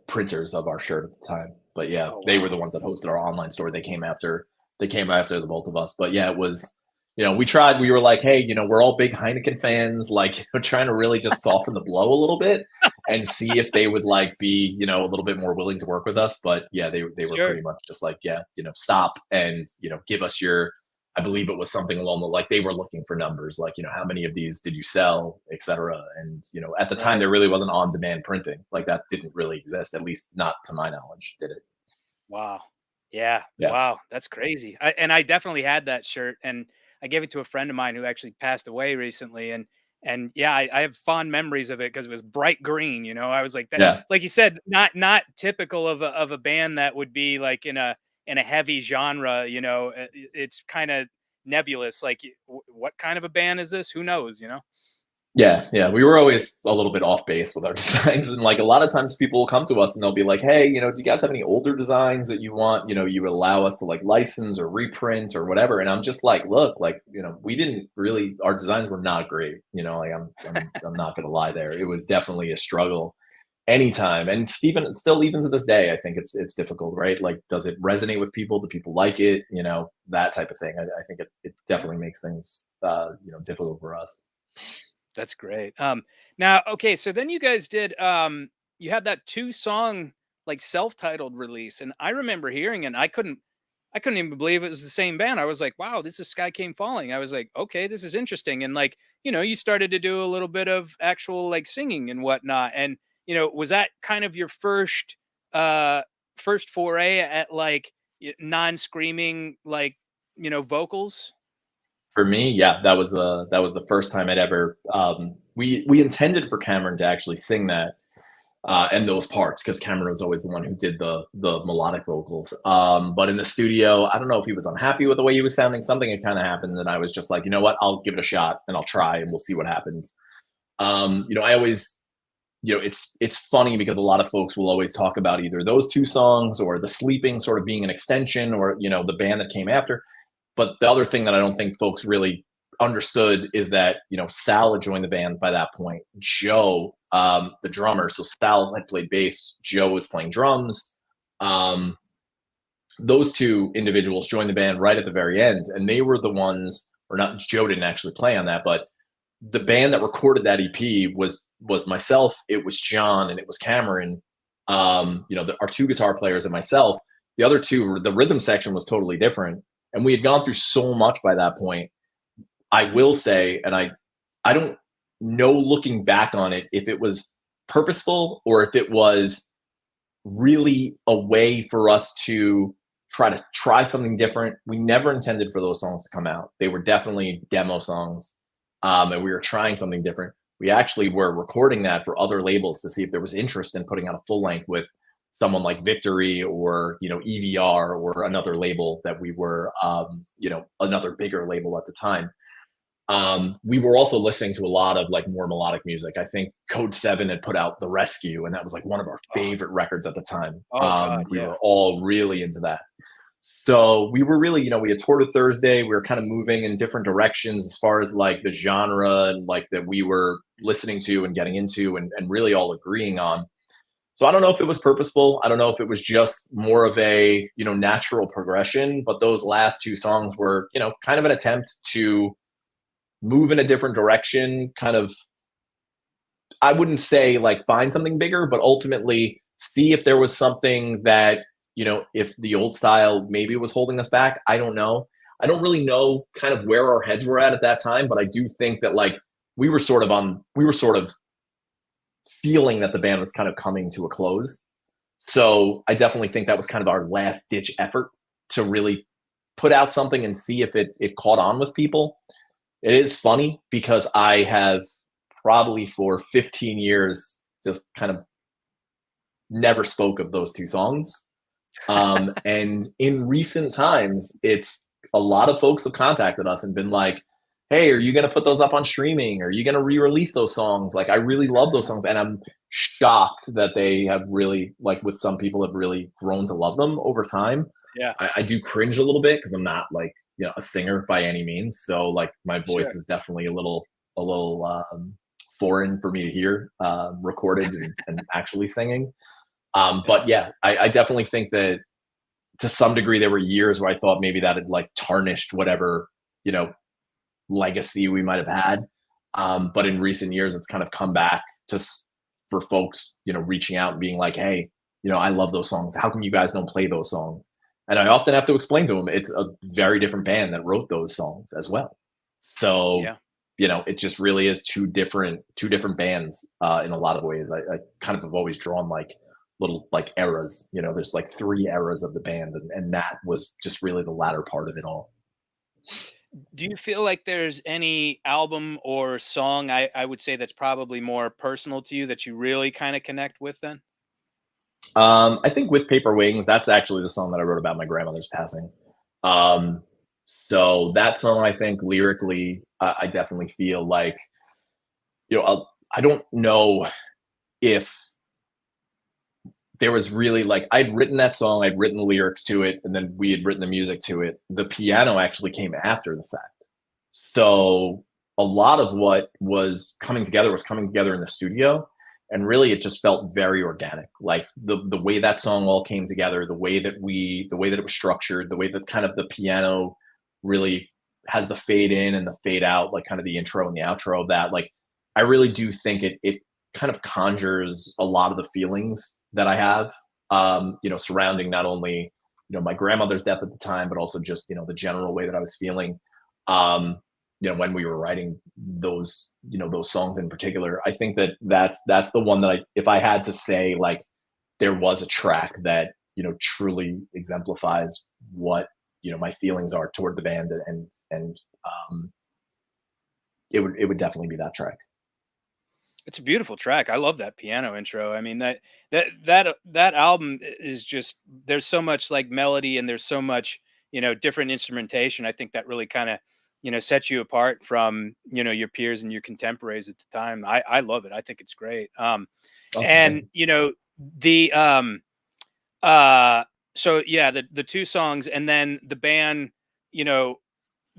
printers of our shirt at the time. But yeah, Oh, they were wow. the ones that hosted our online store. They came after the both of us. But yeah, it was, we tried, we were like, hey, we're all big Heineken fans, like, trying to really just soften the blow a little bit and see if they would like be, a little bit more willing to work with us. But yeah, they were Sure. pretty much just like, yeah, stop and, give us your, I believe it was something along the, like, they were looking for numbers, like, how many of these did you sell, et cetera. And, at the time Right. there really wasn't on demand printing. Like that didn't really exist, at least not to my knowledge, did it? Wow. Yeah. Yeah. Wow. That's crazy. And I definitely had that shirt, and I gave it to a friend of mine who actually passed away recently. And yeah, I have fond memories of it because it was bright green. I was like that, Yeah. like you said, not typical of a band that would be like in a heavy genre. It's kind of nebulous. Like, what kind of a band is this? Who knows? Yeah, yeah, we were always a little bit off base with our designs, and like a lot of times people will come to us and they'll be like, "Hey, do you guys have any older designs that you want? You would allow us to like license or reprint or whatever." And I'm just like, "Look, like we didn't really. Our designs were not great. Like I'm not gonna lie there. It was definitely a struggle anytime, and Stephen, still even to this day, I think it's difficult, right? Like, does it resonate with people? Do people like it? That type of thing. I think it Yeah. definitely makes things difficult for us. That's great. Now, okay, so then you guys did you had that two-song like self-titled release, and I remember hearing, and I couldn't even believe it was the same band. I was like, wow, this is Sky Came Falling. I was like, okay, this is interesting. And like, you started to do a little bit of actual like singing and whatnot. And was that kind of your first foray at like non-screaming like vocals? For me, yeah, that was the first time I'd ever. We intended for Cameron to actually sing that and those parts because Cameron was always the one who did the melodic vocals. But in the studio, I don't know if he was unhappy with the way he was sounding. Something had kind of happened, and I was just like, you know what, I'll give it a shot and I'll try and we'll see what happens. I always. It's funny because a lot of folks will always talk about either those two songs or the sleeping sort of being an extension or the band that came after. But the other thing that I don't think folks really understood is that, Sal had joined the band by that point. Joe, the drummer, so Sal had played bass, Joe was playing drums. Um, those two individuals joined the band right at the very end, and they were the ones, or not, Joe didn't actually play on that, but the band that recorded that EP was myself, it was John, and it was Cameron. Our two guitar players and myself. The other two, the rhythm section was totally different, and we had gone through so much by that point. I will say, and I don't know looking back on it if it was purposeful or if it was really a way for us to try something different. We never intended for those songs to come out. They were definitely demo songs, and we were trying something different. We actually were recording that for other labels to see if there was interest in putting out a full length with someone like Victory or EVR or another label that we were another bigger label at the time. We were also listening to a lot of like more melodic music. I think Code 7 had put out The Rescue, and that was like one of our Oh, favorite records at the time. oh God, We yeah. were all really into that. So we were really, we had toured a Thursday. We were kind of moving in different directions as far as like the genre and like that we were listening to and getting into and really all agreeing on. So I don't know if it was purposeful. I don't know if it was just more of a, natural progression, but those last two songs were, kind of an attempt to move in a different direction, kind of, I wouldn't say like find something bigger, but ultimately see if there was something that, if the old style maybe was holding us back. I don't know. I don't really know kind of where our heads were at that time, but I do think that like we were sort of feeling that the band was kind of coming to a close. So I definitely think that was kind of our last ditch effort to really put out something and see if it caught on with people. It is funny because I have probably for 15 years just kind of never spoke of those two songs. And in recent times, it's a lot of folks have contacted us and been like, hey, are you going to put those up on streaming? Are you going to re-release those songs? Like, I really love those songs, and I'm shocked that they have really, like, with some people, have really grown to love them over time. Yeah, I do cringe a little bit because I'm not like, a singer by any means, so like my voice sure. is definitely a little foreign for me to hear recorded and actually singing. Yeah, But yeah, I definitely think that to some degree there were years where I thought maybe that had like tarnished whatever you know legacy we might have had. But in recent years, it's kind of come back to for folks, reaching out and being like, "Hey, I love those songs. How come you guys don't play those songs?" And I often have to explain to them it's a very different band that wrote those songs as well. So, yeah. it just really is two different bands in a lot of ways. I kind of have always drawn like little like eras. There's like three eras of the band, and that was just really the latter part of it all. Do you feel like there's any album or song, I would say, that's probably more personal to you that you really kind of connect with then? I think with Paper Wings, that's actually the song that I wrote about my grandmother's passing. Um, so that song, I think lyrically, I definitely feel like, I don't know if there was really like, I'd written that song, I'd written the lyrics to it, and then we had written the music to it. The piano actually came after the fact. So a lot of what was coming together in the studio. And really it just felt very organic. Like the way that song all came together, the way that it was structured, the way that kind of the piano really has the fade in and the fade out, like kind of the intro and the outro of that. Like I really do think it kind of conjures a lot of the feelings that I have, surrounding not only, my grandmother's death at the time, but also just, the general way that I was feeling. Um, when we were writing those songs in particular. I think that's the one that if I had to say like there was a track that truly exemplifies what my feelings are toward the band, and it would definitely be that track. It's a beautiful track. I love that piano intro. I mean that album is just, there's so much like melody and there's so much, different instrumentation. I think that really kind of, sets you apart from, your peers and your contemporaries at the time. I love it. I think it's great. Awesome, thank And you. the uh so yeah, the two songs, and then the band, you know,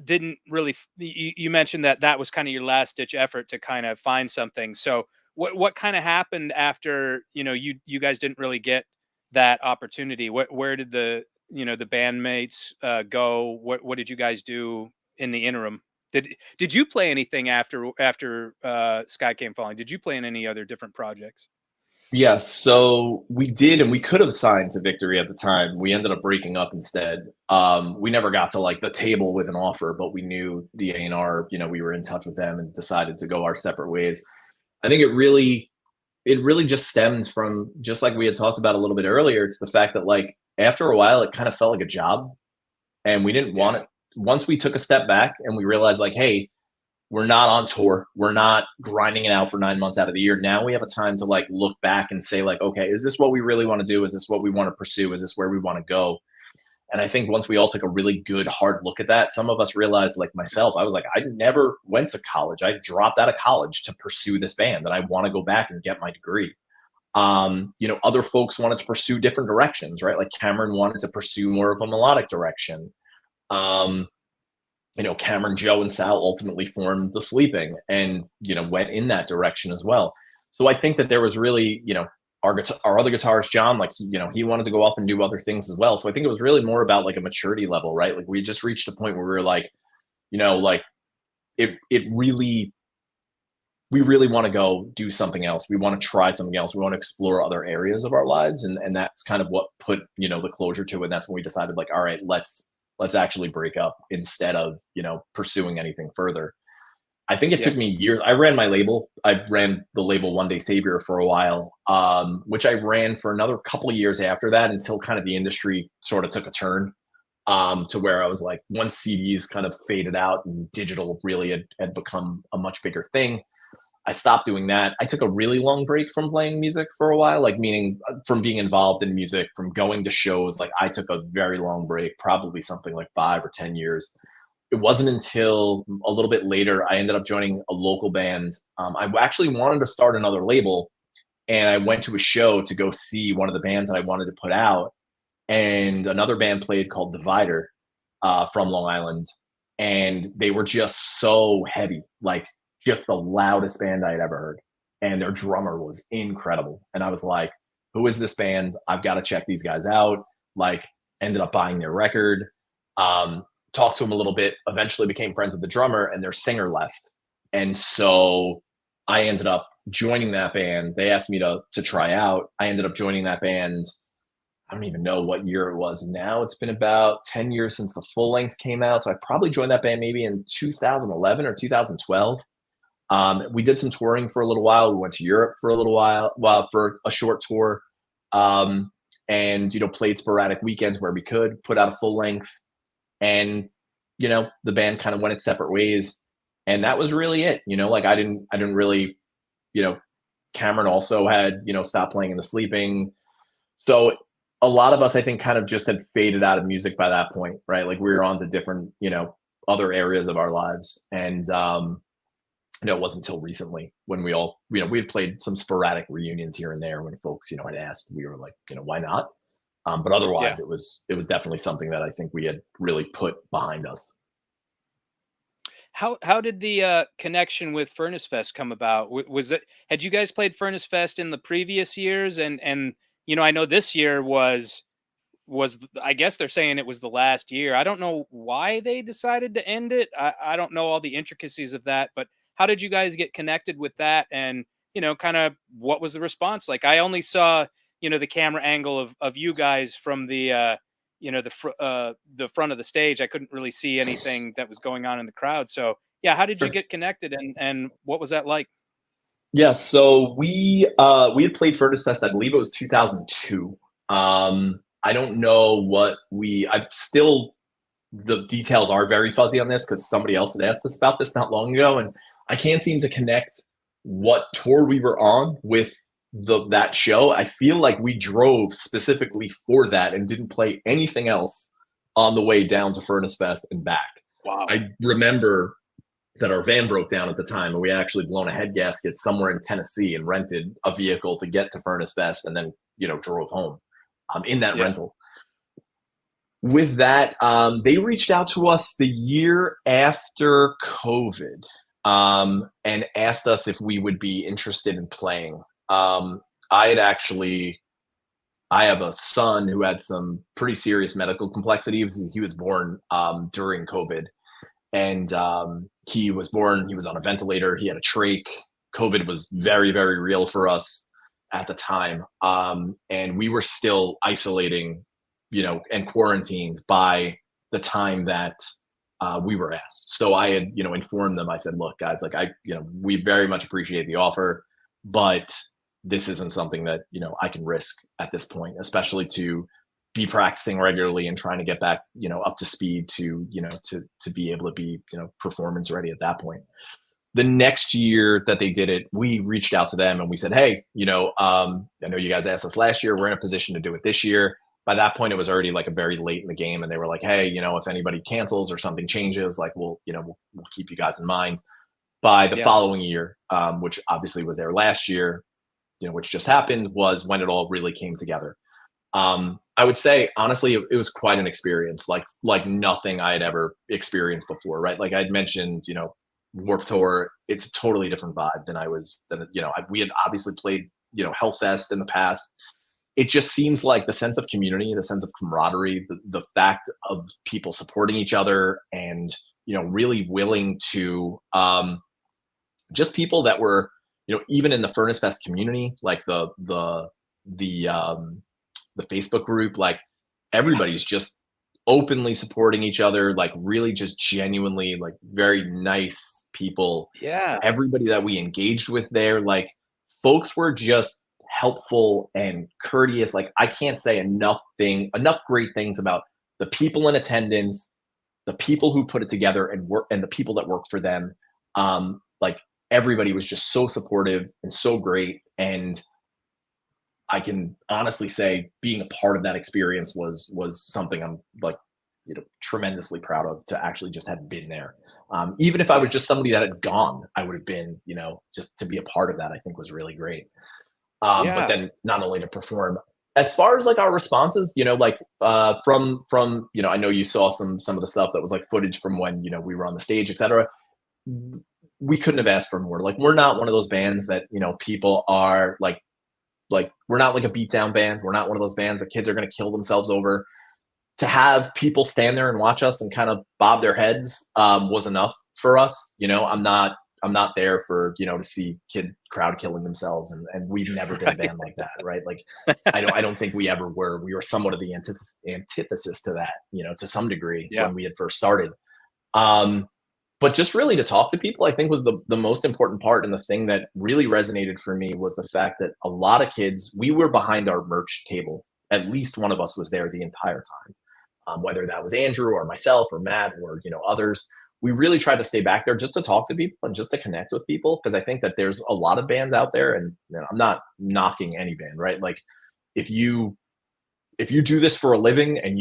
didn't really you mentioned that that was kind of your last ditch effort to kind of find something. So what kind of happened after, you guys didn't really get that opportunity? Where did the bandmates go? What did you guys do in the interim? Did you play anything after Sky Came Falling? Did you play in any other different projects? Yeah, so we did, and we could have signed to Victory at the time. We ended up breaking up instead. We never got to like the table with an offer, but we knew the A&R. We were in touch with them and decided to go our separate ways. I think it really just stems from, just like we had talked about a little bit earlier. It's the fact that like after a while, it kind of felt like a job, and we didn't want Yeah. it. Once we took a step back and we realized like, hey, we're not on tour. We're not grinding it out for 9 months out of the year. Now we have a time to like look back and say like, okay, is this what we really want to do? Is this what we want to pursue? Is this where we want to go? And I think once we all took a really good hard look at that, some of us realized, like myself, I was like, I never went to college. I dropped out of college to pursue this band, and I want to go back and get my degree. Other folks wanted to pursue different directions, right? Like Cameron wanted to pursue more of a melodic direction. Um, Cameron, Joe, and Sal ultimately formed The Sleeping, and, went in that direction as well. So I think that there was really, our other guitarist, John, like, he wanted to go off and do other things as well. So I think it was really more about like a maturity level, right? Like we just reached a point where we were like, like it really, we really want to go do something else. We want to try something else. We want to explore other areas of our lives. And that's kind of what put, the closure to it. And that's when we decided like, all right, let's actually break up instead of, pursuing anything further. I think it took Yeah. me years. I ran my label. I ran the label One Day Savior for a while, which I ran for another couple of years after that, until kind of the industry sort of took a turn, to where I was like, once CDs kind of faded out and digital really had become a much bigger thing, I stopped doing that. I took a really long break from playing music for a while, like meaning from being involved in music, from going to shows. Like I took a very long break, probably something like 5 or 10 years. it wasn't until a little bit later I ended up joining a local band. I actually wanted to start another label, and I went to a show to go see one of the bands that I wanted to put out, and another band played called Divider from Long Island, and they were just so heavy, like just the loudest band I had ever heard, and their drummer was incredible. And I was like, "Who is this band? I've got to check these guys out." Like, ended up buying their record. Um, Talked to them a little bit. Eventually, became friends with the drummer, and their singer left, and so I ended up joining that band. They asked me to try out. I ended up joining that band. I don't even know what year it was now. It's been about 10 years since the full length came out. So I probably joined that band maybe in 2011 or 2012. We did some touring for a little while. We went to Europe for a little while for a short tour. Um, and, played sporadic weekends where we could put out a full length. And, the band kind of went its separate ways. And that was really it. Like I didn't really, you know, Cameron also had, stopped playing in the sleeping. So a lot of us, I think, kind of just had faded out of music by that point, right? Like we were on to different, other areas of our lives. And, it wasn't until recently when we all, we had played some sporadic reunions here and there when folks, had asked, we were like, why not? But Yeah. otherwise it was definitely something that I think we had really put behind us. How did the connection with Furnace Fest come about? Was it, had you guys played Furnace Fest in the previous years? And I know this year I guess they're saying it was the last year. I don't know why they decided to end it. I don't know all the intricacies of that, but how did you guys get connected with that? And kind of what was the response like? I only saw the camera angle of you guys from the the front of the stage. I couldn't really see anything that was going on in the crowd. So yeah, how did you Sure. get connected, and what was that like? Yeah, so we had played Furnace Fest, I believe it was 2002. I don't know what I still, the details are very fuzzy on this because somebody else had asked us about this not long ago, and I can't seem to connect what tour we were on with that show. I feel like we drove specifically for that and didn't play anything else on the way down to Furnace Fest and back. Wow. I remember that our van broke down at the time, and we had actually blown a head gasket somewhere in Tennessee and rented a vehicle to get to Furnace Fest, and then drove home in that Yeah. rental. With that, they reached out to us the year after COVID, and asked us if we would be interested in playing. I had actually, I have a son who had some pretty serious medical complexities. He was born during COVID, and he was on a ventilator. He had a trach. COVID was very, very real for us at the time, and we were still isolating, and quarantined by the time that we were asked. So I had, informed them. I said, "Look, guys, like we very much appreciate the offer, but this isn't something that I can risk at this point, especially to be practicing regularly and trying to get back, up to speed to, to be able to be, performance ready at that point." The next year that they did it, we reached out to them and we said, "Hey, I know you guys asked us last year. We're in a position to do it this year." By that point, it was already like a very late in the game, and they were like, "Hey, if anybody cancels or something changes, like we'll keep you guys in mind." By the Yeah. following year, which obviously was their last year, which just happened, was when it all really came together. I would say honestly, it was quite an experience, like nothing I had ever experienced before, right? Like I'd mentioned, Warped Tour, it's a totally different vibe we had obviously played, Hellfest in the past. It just seems like the sense of community, the sense of camaraderie, the fact of people supporting each other, and really willing to just people that were, even in the Furnace Fest community, like the Facebook group, like everybody's just openly supporting each other, like really just genuinely like very nice people. Yeah. Everybody that we engaged with there, like folks were just helpful and courteous. Like I can't say enough great things about the people in attendance, the people who put it together and work, and the people that work for them. Like everybody was just so supportive and so great. And I can honestly say being a part of that experience was something I'm like tremendously proud of, to actually just have been there. Even if I was just somebody that had gone, I would have been, just to be a part of that, I think was really great. But Yeah. then not only to perform. As far as like our responses, from I know you saw some of the stuff that was like footage from when we were on the stage, etc. We couldn't have asked for more. Like, we're not one of those bands that people are like we're not like a beatdown band. We're not one of those bands that kids are going to kill themselves over. To have people stand there and watch us and kind of bob their heads was enough for us. I'm not there for to see kids crowd killing themselves, and we've never been a band like that, right? Like, I don't think we ever were. We were somewhat of the antithesis to that, to some degree, Yeah. when we had first started. But just really to talk to people, I think, was the most important part. And the thing that really resonated for me was the fact that a lot of kids, we were behind our merch table. At least one of us was there the entire time. Whether that was Andrew or myself or Matt or others, we really tried to stay back there just to talk to people and just to connect with people, because I think that there's a lot of bands out there, and I'm not knocking any band, right? Like, if you do this for a living and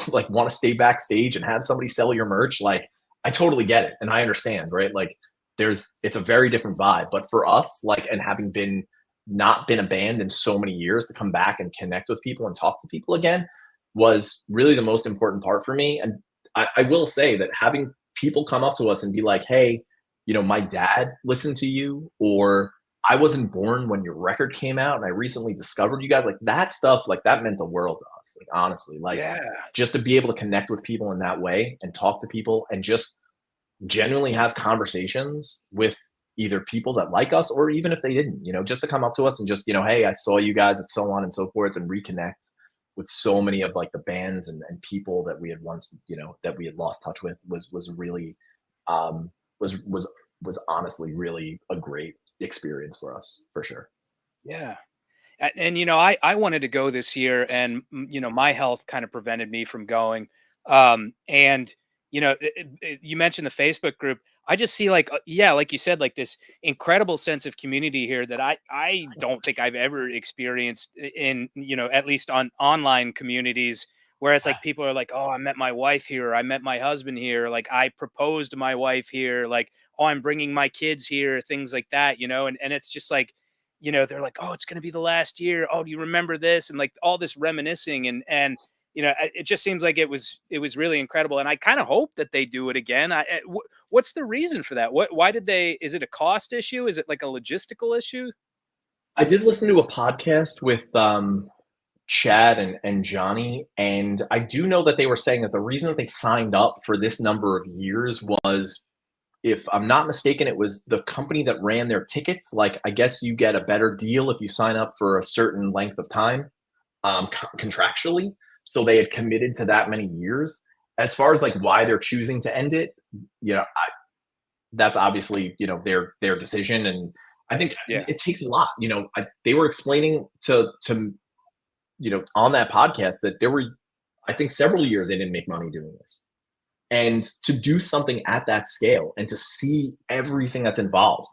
like want to stay backstage and have somebody sell your merch, like, I totally get it and I understand, right? Like, it's a very different vibe. But for us, like, and having not been a band in so many years, to come back and connect with people and talk to people again was really the most important part for me. And I will say that having people come up to us and be like, hey, my dad listened to you, or I wasn't born when your record came out and I recently discovered you guys, like, that stuff, like, that meant the world to us. Like, honestly, like, Yeah. just to be able to connect with people in that way and talk to people and just genuinely have conversations with either people that like us, or even if they didn't, just to come up to us and just, hey, I saw you guys, and so on and so forth, and reconnect with so many of like the bands and people that we had once, that we had lost touch with, was really, was honestly really a great experience for us, for sure. Yeah. And I wanted to go this year, and my health kind of prevented me from going. And you mentioned the Facebook group. I just see, like, yeah, like you said, like, this incredible sense of community here that I don't think I've ever experienced in at least on online communities. Whereas, like, people are like, oh, I met my wife here, or I met my husband here, like, I proposed to my wife here, like, oh, I'm bringing my kids here, things like that, and it's just like, they're like, "Oh, it's gonna be the last year. Oh, do you remember this?" And, like, all this reminiscing, and it just seems like it was really incredible. And I kind of hope that they do it again. What's the reason for that? Why did they? Is it a cost issue? Is it like a logistical issue? I did listen to a podcast with Chad and Johnny, and I do know that they were saying that the reason that they signed up for this number of years was, if I'm not mistaken, it was the company that ran their tickets. Like, I guess you get a better deal if you sign up for a certain length of time, contractually. So they had committed to that many years. As far as like why they're choosing to end it, that's obviously their decision. And I think Yeah. it takes a lot. They were explaining to on that podcast that there were, I think, several years they didn't make money doing this. And to do something at that scale and to see everything that's involved,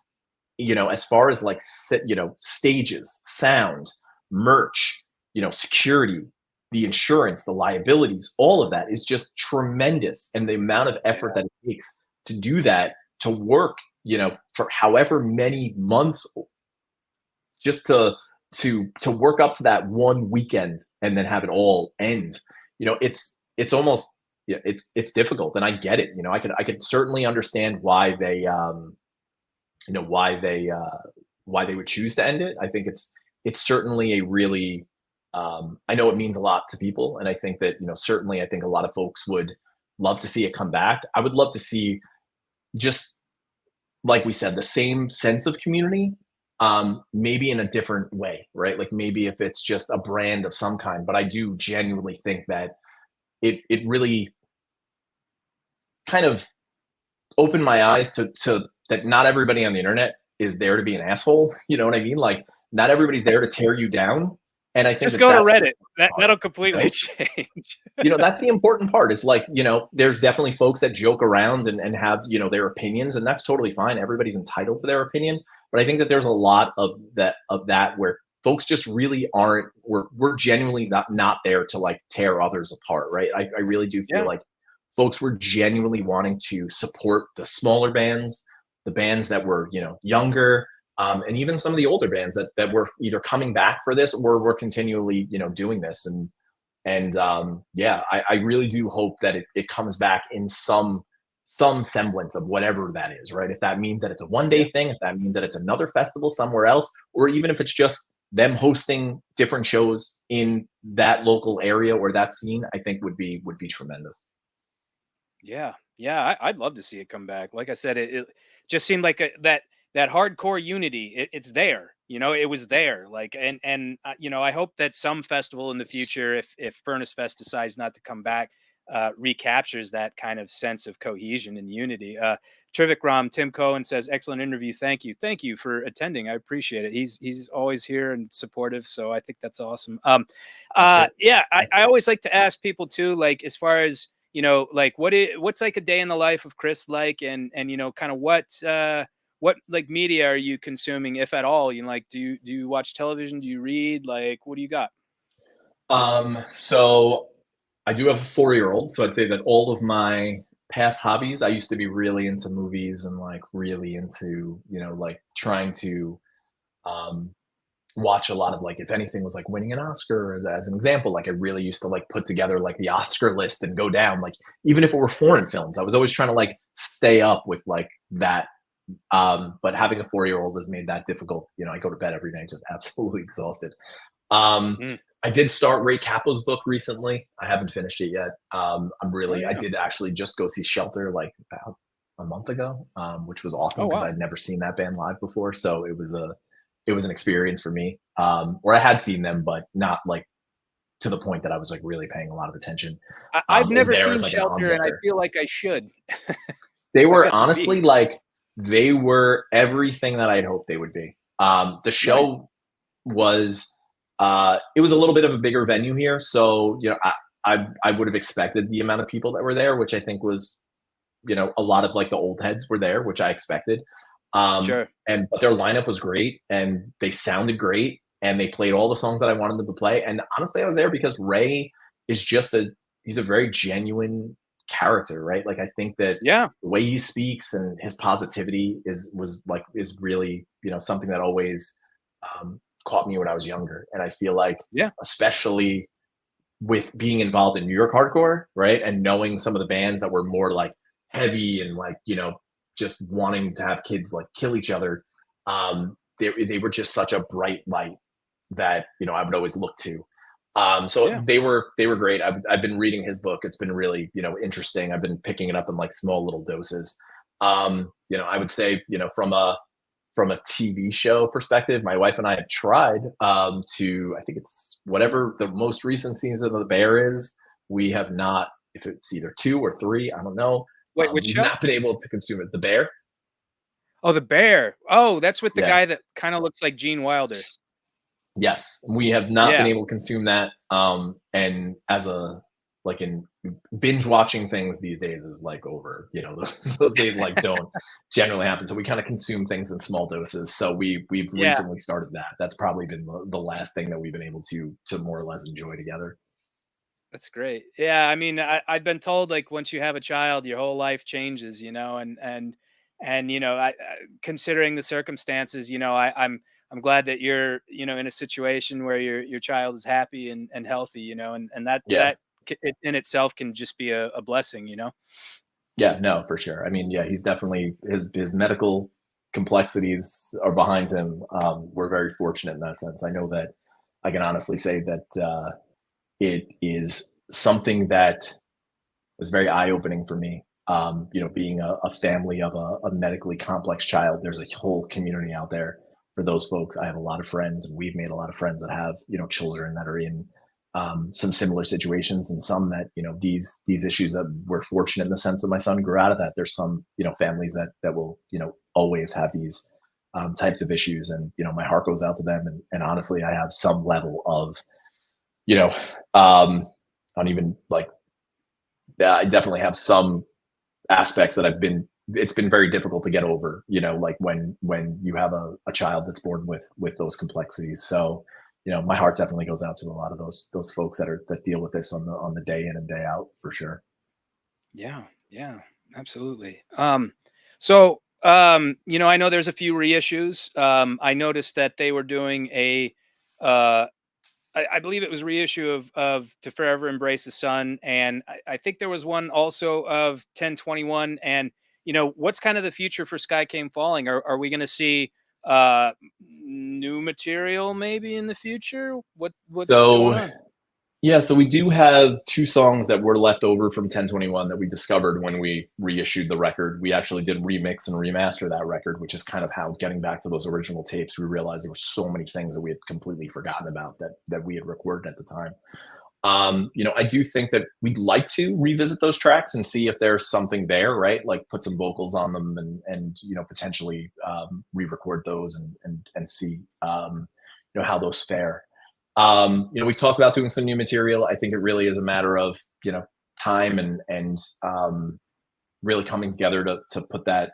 as far as like stages, sound, merch, security, the insurance, the liabilities, all of that is just tremendous. And the amount of effort that it takes to do that, to work, for however many months, just to work up to that one weekend and then have it all end, it's almost, yeah, it's difficult, and I get it. I could certainly understand why they why they would choose to end it. I think it's certainly a really, I know it means a lot to people, and I think that certainly, I think a lot of folks would love to see it come back. I would love to see, just like we said, the same sense of community, maybe in a different way, right? Like, maybe if it's just a brand of some kind. But I do genuinely think that it really kind of opened my eyes to that not everybody on the internet is there to be an asshole. You know what I mean? Like, not everybody's there to tear you down. And I think Just go to that's the Reddit. part, That'll you completely know? change. That's the important part. It's like, there's definitely folks that joke around and have, their opinions, and that's totally fine. Everybody's entitled to their opinion. But I think that there's a lot of that where folks just really aren't, we're genuinely not there to like tear others apart, right? I really do feel Yeah. like folks were genuinely wanting to support the smaller bands, the bands that were, younger, and even some of the older bands that were either coming back for this or were continually, doing this. And yeah, I really do hope that it comes back in some semblance of whatever that is, right? If that means that it's a one day Yeah. thing, if that means that it's another festival somewhere else, or even if it's just them hosting different shows in that local area or that scene, I think would be tremendous. Yeah, yeah, I'd love to see it come back. Like I said, it just seemed like that hardcore unity. It's there, it was there. Like, I hope that some festival in the future, if Furnace Fest decides not to come back, recaptures that kind of sense of cohesion and unity. Trivik Ram Tim Cohen says, "Excellent interview. Thank you for attending. I appreciate it. He's always here and supportive, so I think that's awesome." Okay. Yeah, I always like to ask people too, like as far as like what's like a day in the life of Chris like, and kind of what like media are you consuming, if at all? Like, do you watch television? Do you read? Like, what do you got? So I do have a 4-year-old, so I'd say that all of my past hobbies, I used to be really into movies and like really into, like trying to um watch a lot of like if anything was like winning an Oscar as an example, like I really used to like put together like the Oscar list and go down, like even if it were foreign films, I was always trying to like stay up with like that. But having a 4-year-old has made that difficult. I go to bed every night just absolutely exhausted. Um, Mm. I did start Ray Cappo's book recently. I haven't finished it yet. Oh I yeah. did actually just go see Shelter like about a month ago, which was awesome Oh because wow. I'd never seen that band live before. So it was an experience for me. Where I had seen them, but not like to the point that I was like really paying a lot of attention. I've Or never there seen as like an Shelter, and I onlooker. feel like I should. They So I were got the beat. honestly like they were everything that I'd hoped they would be. The Nice. show was it was a little bit of a bigger venue here, so I would have expected the amount of people that were there, which I think was a lot of like the old heads were there, which I expected. Sure. And but their lineup was great, and they sounded great, and they played all the songs that I wanted them to play. And honestly, I was there because Ray is just a he's a very genuine character, right? Like I think that Yeah. the way he speaks and his positivity is really something that always caught me when I was younger. And I feel like Yeah. especially with being involved in New York hardcore, right? And knowing some of the bands that were more like heavy and like, just wanting to have kids like kill each other. They were just such a bright light that, I would always look to. So Yeah. they were great. I've been reading his book. It's been really, interesting. I've been picking it up in like small little doses. I would say, from a TV show perspective, my wife and I have tried I think it's whatever the most recent season of The Bear is. We have not, if it's either 2 or 3, I don't know. Wait, which We've show? not been able to consume it. The Bear, Oh, The Bear. Oh, that's with the yeah, guy that kind of looks like Gene Wilder. yes, we have not been Yeah. able to consume that. And as a like in binge watching things these days is like over. Those days like don't generally happen. So we kind of consume things in small doses. So we've Yeah. recently started that. That's probably been the last thing that we've been able to more or less enjoy together. That's great. Yeah, I mean, I've been told like once you have a child, your whole life changes, and considering the circumstances, I'm glad that you're in a situation where your child is happy and healthy, and Yeah. in itself can just be a blessing. Yeah, no, for sure. I mean, yeah, he's definitely his medical complexities are behind him. We're very fortunate in that sense. I know that I can honestly say that it is something that was very eye opening for me. Being a family of a medically complex child, there's a whole community out there for those folks. I have a lot of friends, and we've made a lot of friends that have children that are in some similar situations, and some that these issues that we're fortunate in the sense that my son grew out of that. There's some families that will always have these types of issues, and my heart goes out to them. And honestly, I have some level of you know I don't even like. I definitely have some aspects that I've been it's been very difficult to get over, like when you have a child that's born with those complexities. So, my heart Sure. definitely goes out to a lot of those folks that deal with this on the day in and day out, for sure. Yeah, yeah, absolutely. So I know there's a few reissues. I noticed that they were doing uh, I believe it was reissue of To Forever Embrace the Sun, and I think there was one also of 1021. And what's kind of the future for Sky Came Falling? Are we going to see new material maybe in the future? What's going So on? yeah, so we do have two songs that were left over from 1021 that we discovered when we reissued the record. We actually did remix and remaster that record, which is kind of how, getting back to those original tapes, we realized there were so many things that we had completely forgotten about that we had recorded at the time. I do think that we'd like to revisit those tracks and see if there's something there, right? Like put some vocals on them and potentially re-record those and see how those fare. We've talked about doing some new material. I think it really is a matter of time and really coming together to put that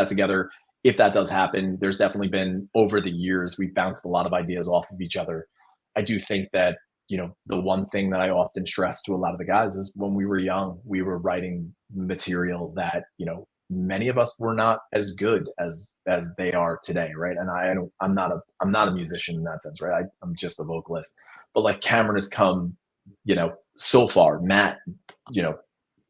together. If that does happen, there's definitely been, over the years, we've bounced a lot of ideas off of each other. I do think that the one thing that I often stress to a lot of the guys is, when we were young, we were writing material that many of us were not as good as they are today, right? And I'm not a musician in that sense, right? I'm just a vocalist. But like, Cameron has come so far. Matt, you know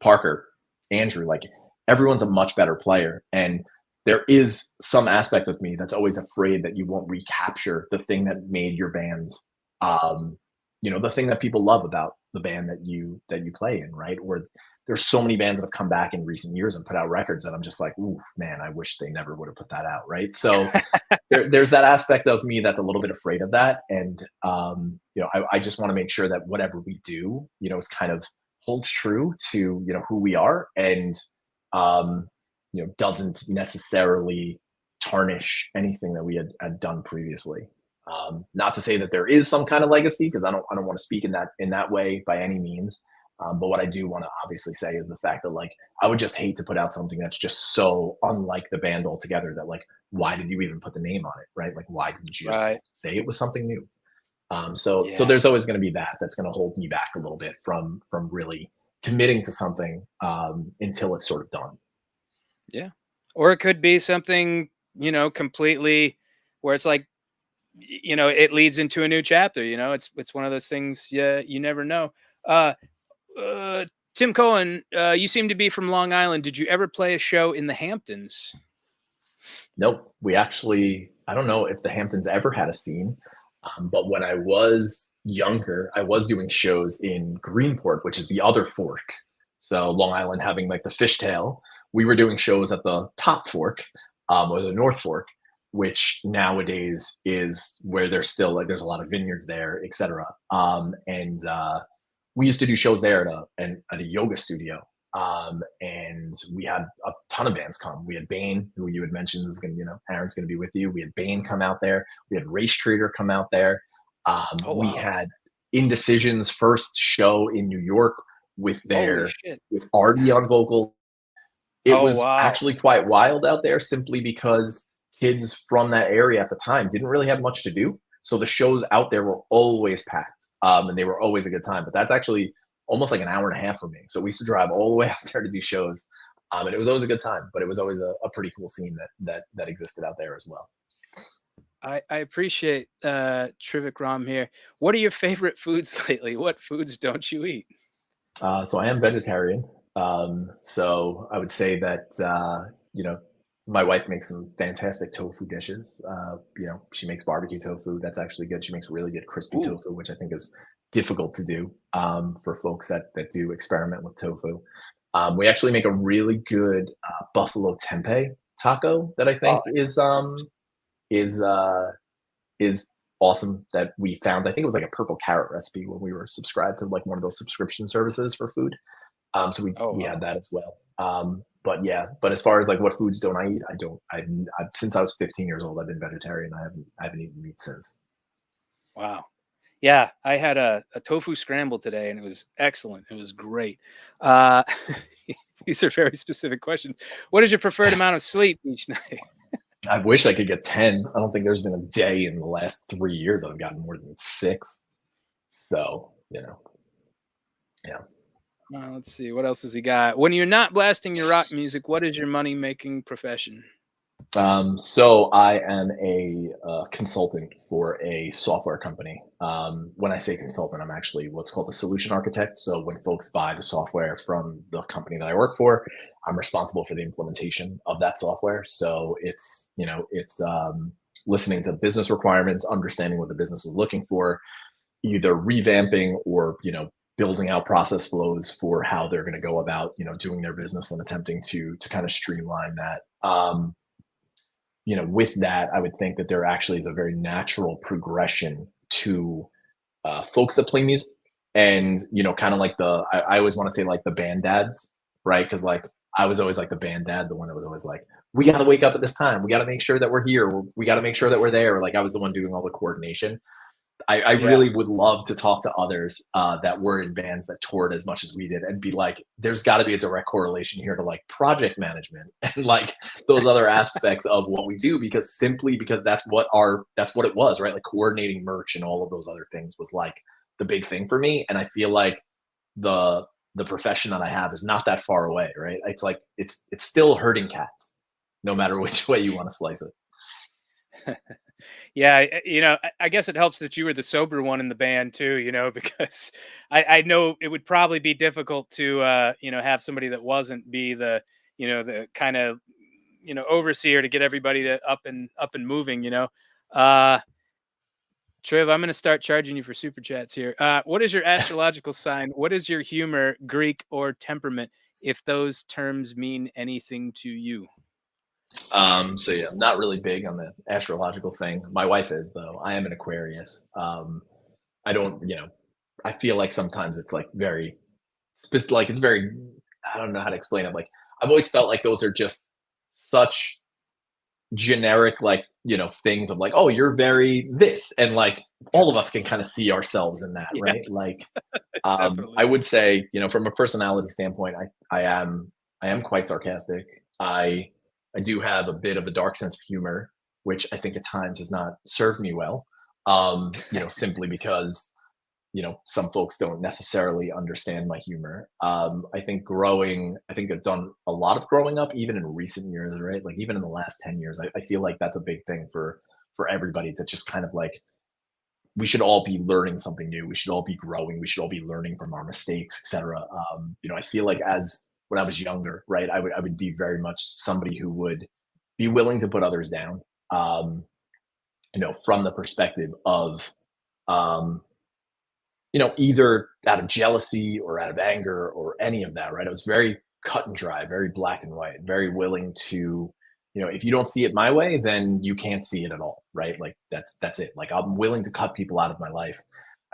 Parker, Andrew, like, everyone's a much better player. And there is some aspect of me that's always afraid that you won't recapture the thing that made your band, um, the thing that people love about the band that you play in, right? Or there's so many bands that have come back in recent years and put out records that I'm just like, ooh, man, I wish they never would have put that out, right? So there's that aspect of me that's a little bit afraid of that. And I just want to make sure that whatever we do, is kind of holds true to who we are, and um, doesn't necessarily tarnish anything that we had done previously. Not to say that there is some kind of legacy, because I don't want to speak in that way by any means. But what I do want to obviously say is the fact that, like, I would just hate to put out something that's just so unlike the band altogether that, like, why did you even put the name on it, right? Like, why didn't you just Right. say it was something new? So Yeah. there's always going to be that's going to hold me back a little bit from really committing to something until it's sort of done. Yeah. Or it could be something, completely where it's like, it leads into a new chapter. It's one of those things. Yeah, you never know. Uh, Tim Cohen, you seem to be from Long Island. Did you ever play a show in the Hamptons? Nope. I don't know if the Hamptons ever had a scene, but when I was younger, I was doing shows in Greenport, which is the other fork. So Long Island having like the fishtail, we were doing shows at the top fork, or the North Fork, which nowadays is where there's still, like, there's a lot of vineyards there, etc. And we used to do shows there at a yoga studio. And we had a ton of bands come. We had Bane, who you had mentioned is going to, Aaron's going to be with you. We had Bane come out there. We had Race Trader come out there. Oh We wow! had Indecision's first show in New York with Holy their shit! with Artie on vocal. It Oh was wow! actually quite wild out there, simply because kids from that area at the time didn't really have much to do. So the shows out there were always packed, and they were always a good time. But that's actually almost like an hour and a half for me. So we used to drive all the way out there to do shows, and it was always a good time. But it was always a pretty cool scene that existed out there as well. I appreciate Trivik Ram here. What are your favorite foods lately? What foods don't you eat? So I am vegetarian. So I would say that my wife makes some fantastic tofu dishes. She makes barbecue tofu. That's actually good. She makes really good crispy Ooh, tofu, which I think is difficult to do for folks that do experiment with tofu. We actually make a really good buffalo tempeh taco that I oh, think it's is uh, is awesome, that we found. I think it was like a purple carrot recipe when we were subscribed to, like, one of those subscription services for food. So we oh we wow. had that as well. But yeah, but as far as like what foods don't I eat, I don't. I've since I was 15 years old, I've been vegetarian. I haven't eaten meat since. Wow. Yeah, I had a tofu scramble today and it was excellent. It was great. Uh, These are very specific questions. What is your preferred amount of sleep each night? I wish I could get 10. I don't think there's been a day in the last 3 years I've gotten more than 6. So, yeah. Let's see. What else has he got? When you're not blasting your rock music, what is your money making profession? So I am a consultant for a software company. When I say consultant, I'm actually what's called a solution architect. So when folks buy the software from the company that I work for, I'm responsible for the implementation of that software. So it's listening to business requirements, understanding what the business is looking for, either revamping or building out process flows for how they're going to go about doing their business and attempting to kind of streamline that. With that, I would think that there actually is a very natural progression to folks that play music, and kind of like I always want to say like the band dads, right? Because like I was always like the band dad, the one that was always like, we got to wake up at this time, we got to make sure that we're here, we got to make sure that we're there. Like I was the one doing all the coordination. I Yeah. really would love to talk to others that were in bands that toured as much as we did and be like, there's got to be a direct correlation here to like project management and like those other aspects of what we do, because simply because that's what it was, right? Like coordinating merch and all of those other things was like the big thing for me. And I feel like the the profession that I have is not that far away, right? It's like it's still herding cats, no matter which way you want to slice it. Yeah, I guess it helps that you were the sober one in the band too, because I know it would probably be difficult to, have somebody that wasn't be the kind of, overseer to get everybody to up and moving. Uh, Triv, I'm going to start charging you for super chats here. What is your astrological sign? What is your humor, Greek or temperament? If those terms mean anything to you. So yeah, I'm not really big on the astrological thing. My wife is though. I am an Aquarius. I don't, I feel like sometimes it's like very, like it's very. I don't know how to explain it. Like I've always felt like those are just such generic, like things of like, oh, you're very this, and like all of us can kind of see ourselves in that, Yeah, right? Like, definitely. I would say, from a personality standpoint, I am quite sarcastic. I do have a bit of a dark sense of humor, which I think at times has not served me well. Simply because some folks don't necessarily understand my humor. I think I've done a lot of growing up, even in recent years, right? Like even in the last 10 years, I feel like that's a big thing for everybody to just kind of like, we should all be learning something new. We should all be growing. We should all be learning from our mistakes, etc. I feel like as when I was younger, right, I would be very much somebody who would be willing to put others down, um, from the perspective of, um, either out of jealousy or out of anger or any of that, right? I was very cut and dry, very black and white, very willing to, if you don't see it my way, then you can't see it at all, right? Like that's it. Like I'm willing to cut people out of my life.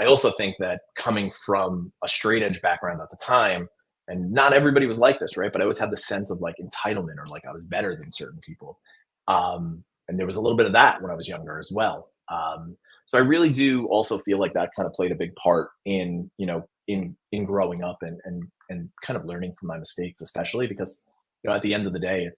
I also think that coming from a straight edge background at the time, and not everybody was like this, right? But I always had the sense of like entitlement or like I was better than certain people. And there was a little bit of that when I was younger as well. So I really do also feel like that kind of played a big part in, in growing up and kind of learning from my mistakes, especially because, at the end of the day,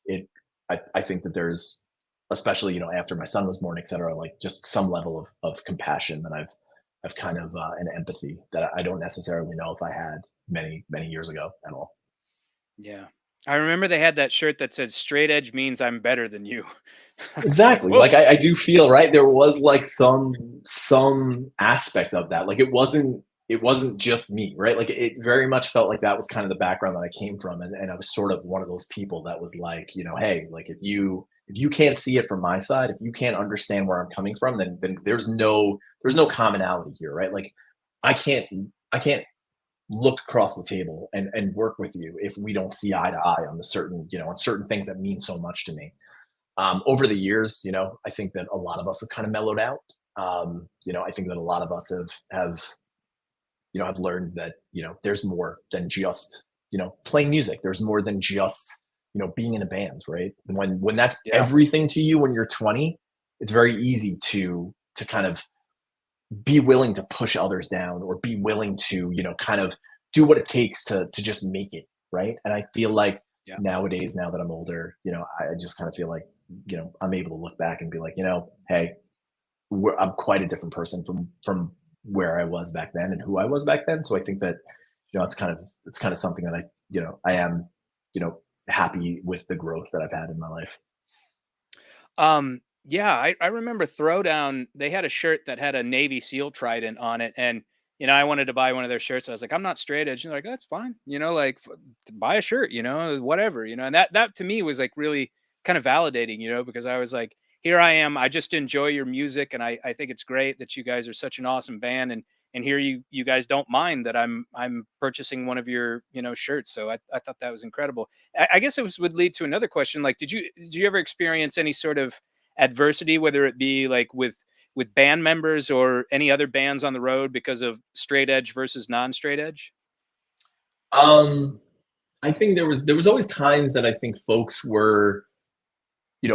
I think that there's, especially, after my son was born, et cetera, like just some level of compassion that I've kind of, an empathy that I don't necessarily know if I had many, many years ago at all. Yeah. I remember they had that shirt that said straight edge means I'm better than you. I was like, Exactly. whoa. Like I do feel right. There was like some aspect of that. Like it wasn't just me, right? Like it very much felt like that was kind of the background that I came from. And I was sort of one of those people that was like, hey, like if you can't see it from my side, if you can't understand where I'm coming from, then there's no commonality here, right? Like I can't look across the table and work with you if we don't see eye to eye on the certain, on certain things that mean so much to me. Over the years, I think that a lot of us have kind of mellowed out. I think that a lot of us have learned that, there's more than just, playing music. There's more than just, being in a band, right? When that's Yeah. everything to you when you're 20, it's very easy to kind of be willing to push others down or be willing to, kind of do what it takes to just make it, right? And I feel like Yeah. nowadays, now that I'm older, I just kind of feel like, I'm able to look back and be like, hey, I'm quite a different person from where I was back then and who I was back then. So I think that, it's kind of something that I am, happy with the growth that I've had in my life. Yeah, I remember Throwdown, they had a shirt that had a Navy SEAL trident on it. And, I wanted to buy one of their shirts. I was like, I'm not straight edge. And they're like, that's fine. Like buy a shirt, whatever, and that to me was like really kind of validating, because I was like, here I am. I just enjoy your music. And I think it's great that you guys are such an awesome band. And here you guys don't mind that I'm purchasing one of your, shirts. So I thought that was incredible. I guess would lead to another question. Like, did you ever experience any sort of adversity, whether it be like with band members or any other bands on the road because of straight edge versus non-straight edge? Um, I think there was always times that I think folks were,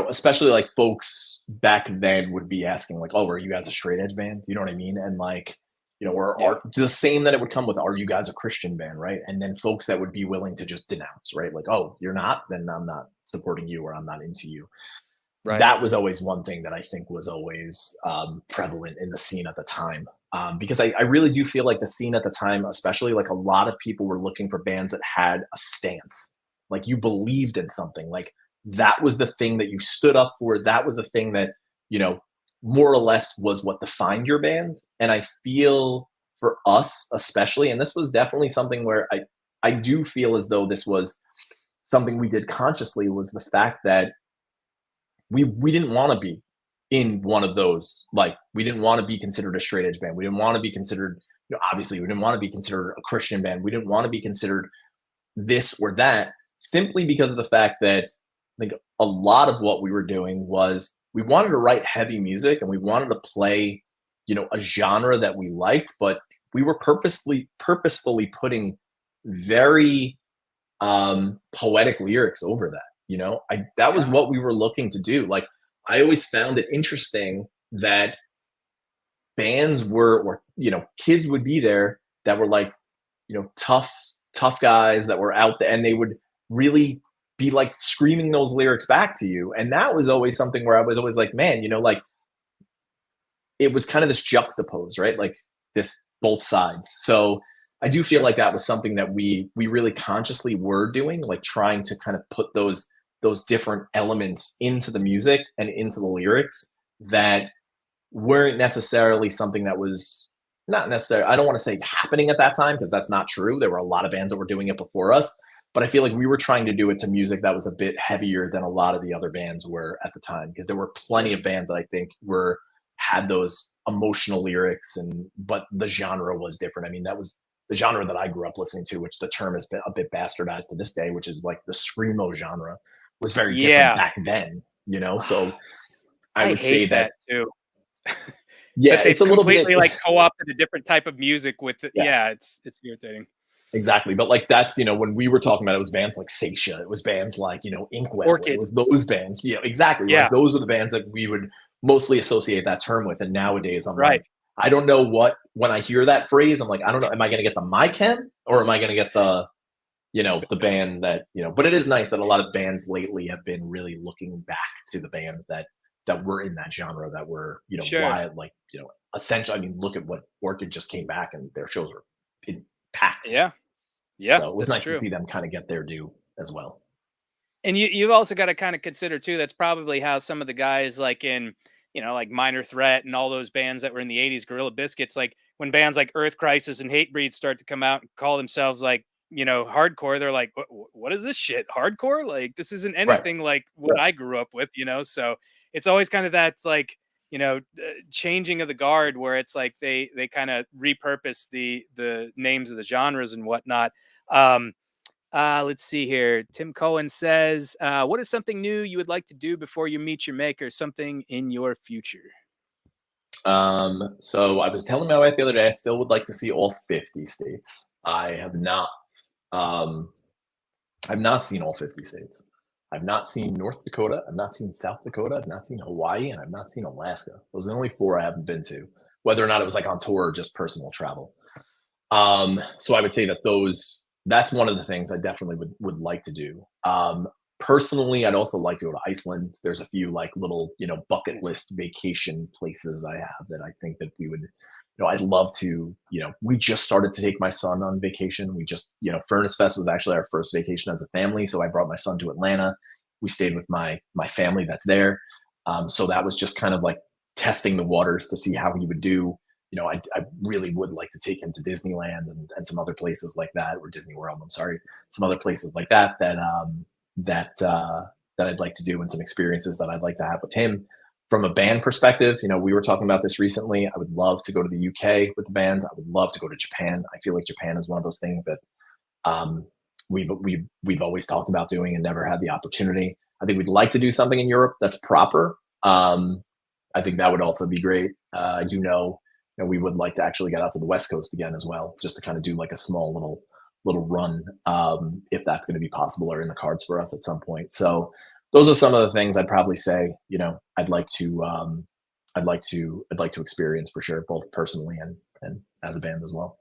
especially like folks back then would be asking like, "Oh, are you guys a straight edge band?" You know what I mean? And like, or Yeah. are the same that it would come with, "Are you guys a Christian band?" Right? And then folks that would be willing to just denounce, right? Like, "Oh, you're not, then I'm not supporting you or I'm not into you." Right. That was always one thing that I think was always prevalent in the scene at the time. Because I really do feel like the scene at the time, especially like a lot of people were looking for bands that had a stance, like you believed in something, like that was the thing that you stood up for. That was the thing that, you know, more or less was what defined your band. And I feel for us, especially, and this was definitely something where I do feel as though this was something we did consciously, was the fact that we didn't want to be in one of those, like we didn't want to be considered a straight edge band, we didn't want to be considered, obviously we didn't want to be considered a Christian band, we didn't want to be considered this or that, simply because of the fact that like a lot of what we were doing was we wanted to write heavy music and we wanted to play, a genre that we liked, but we were purposefully putting very poetic lyrics over that. I that was Yeah. what we were looking to do. Like I always found it interesting that bands were, or kids would be there that were like, tough guys that were out there, and they would really be like screaming those lyrics back to you. And that was always something where I was always like, man, like it was kind of this juxtapose, right? Like this both sides. So I do feel Sure. like that was something that we really consciously were doing, like trying to kind of put those different elements into the music and into the lyrics that weren't necessarily something that was not necessarily, I don't want to say happening at that time, because that's not true. There were a lot of bands that were doing it before us, but I feel like we were trying to do it to music that was a bit heavier than a lot of the other bands were at the time, because there were plenty of bands that I think were had those emotional lyrics, and but the genre was different. I mean, that was the genre that I grew up listening to, which the term has been a bit bastardized to this day, which is like the screamo genre, was very different Yeah. back then, so I I would say hate that, that too. yeah, That it's they've a little bit, completely like co-opted a different type of music with it. yeah, Yeah, it's irritating. exactly. But like that's, when we were talking about it, was bands like Seisha, it was bands like, Inkwell, it Orchid. was those bands. Yeah, exactly. Like Yeah, those are the bands that we would mostly associate that term with. And nowadays I'm right. like, I don't know what, when I hear that phrase, I'm like, I don't know, am I gonna get the MyChem or am I gonna get the, the band that, but it is nice that a lot of bands lately have been really looking back to the bands that were in that genre, that were, Sure. wild, like, essentially, I mean, look at what Orchid just came back and their shows were packed. Yeah. Yeah, So it was that's nice to true. see them kind of get their due as well. And you've also got to kind of consider too, that's probably how some of the guys like in, like Minor Threat and all those bands that were in the 80s, Gorilla Biscuits, like when bands like Earth Crisis and Hatebreed start to come out and call themselves like, hardcore, they're like, what is this shit? Hardcore? Like this isn't Right. anything like what Right. I grew up with, So it's always kind of that like, changing of the guard where it's like they kind of repurpose the names of the genres and whatnot. Um, let's see here. Tim Cohen says, what is something new you would like to do before you meet your maker? Something in your future. So I was telling my wife the other day, I still would like to see all 50 states. Um, I've not seen all 50 states. I've not seen North Dakota. I've not seen South Dakota. I've not seen Hawaii, and I've not seen Alaska. Those are the only four I haven't been to, whether or not it was like on tour or just personal travel. So I would say that those that's one of the things I definitely would like to do. Personally, I'd also like to go to Iceland. There's a few like little, bucket Oof. list vacation places I have that I think that we would, I'd love to, we just started to take my son on vacation. We just, Furnace Fest was actually our first vacation as a family. So I brought my son to Atlanta. We stayed with my family that's there. So that was just kind of like testing the waters to see how he would do. I really would like to take him to Disneyland and some other places like that, or Disney World. I'm sorry, some other places like that I'd like to do, and some experiences that I'd like to have with him. From a band perspective, we were talking about this recently. I would love to go to the UK with the band. I would love to go to Japan. I feel like Japan is one of those things that um, we've always talked about doing and never had the opportunity. I think we'd like to do something in Europe that's proper. I think that would also be great. I do know, we would like to actually get out to the West Coast again as well, just to kind of do like a small little run, if that's going to be possible or in the cards for us at some point. So those are some of the things I'd probably say, I'd like to experience for sure, both personally and as a band as well.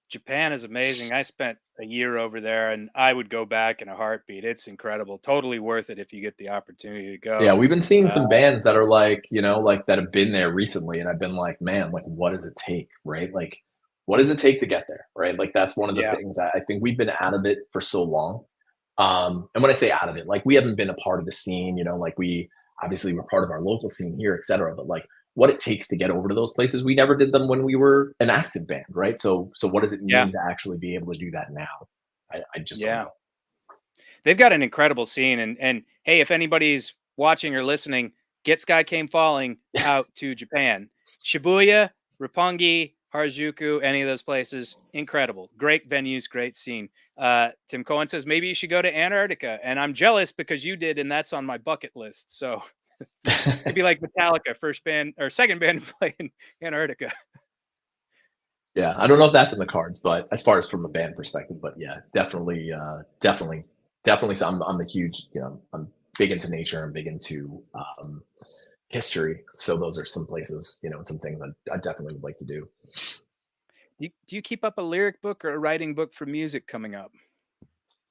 Japan is amazing. I spent a year over there, and I would go back in a heartbeat. It's incredible. Totally worth it if you get the opportunity to Yeah, go. we've been seeing Uh, some bands that are like, like that have been there recently, and I've been like, man, like, what does it take, right? Like, what does it take to get there, right? Like, that's one of the yeah, things I think we've been out of it for so long. And when I say out of it, like, we haven't been a part of the scene, like we obviously we're part of our local scene here, et cetera. But like, what it takes to get over to those places, we never did them when we were an active band, right? So what does it yeah, mean to actually be able to do that now? I just don't yeah. know. They've got an incredible scene, and hey, if anybody's watching or listening, get Sky Came Falling out to Japan. Shibuya, Roppongi, Harajuku, any of those places, incredible. Great venues, great scene. Tim Cohen says maybe you should go to Antarctica, and I'm jealous because you did, and that's on my bucket list. So could be like Metallica, first band or second band to play in Antarctica. Yeah, I don't know if that's in the cards, but as far as from a band perspective, but yeah, definitely, definitely. So I'm a huge, I'm big into nature. I'm big into history. So those are some places, and some things I definitely would like to do. Do you keep up a lyric book or a writing book for music coming up?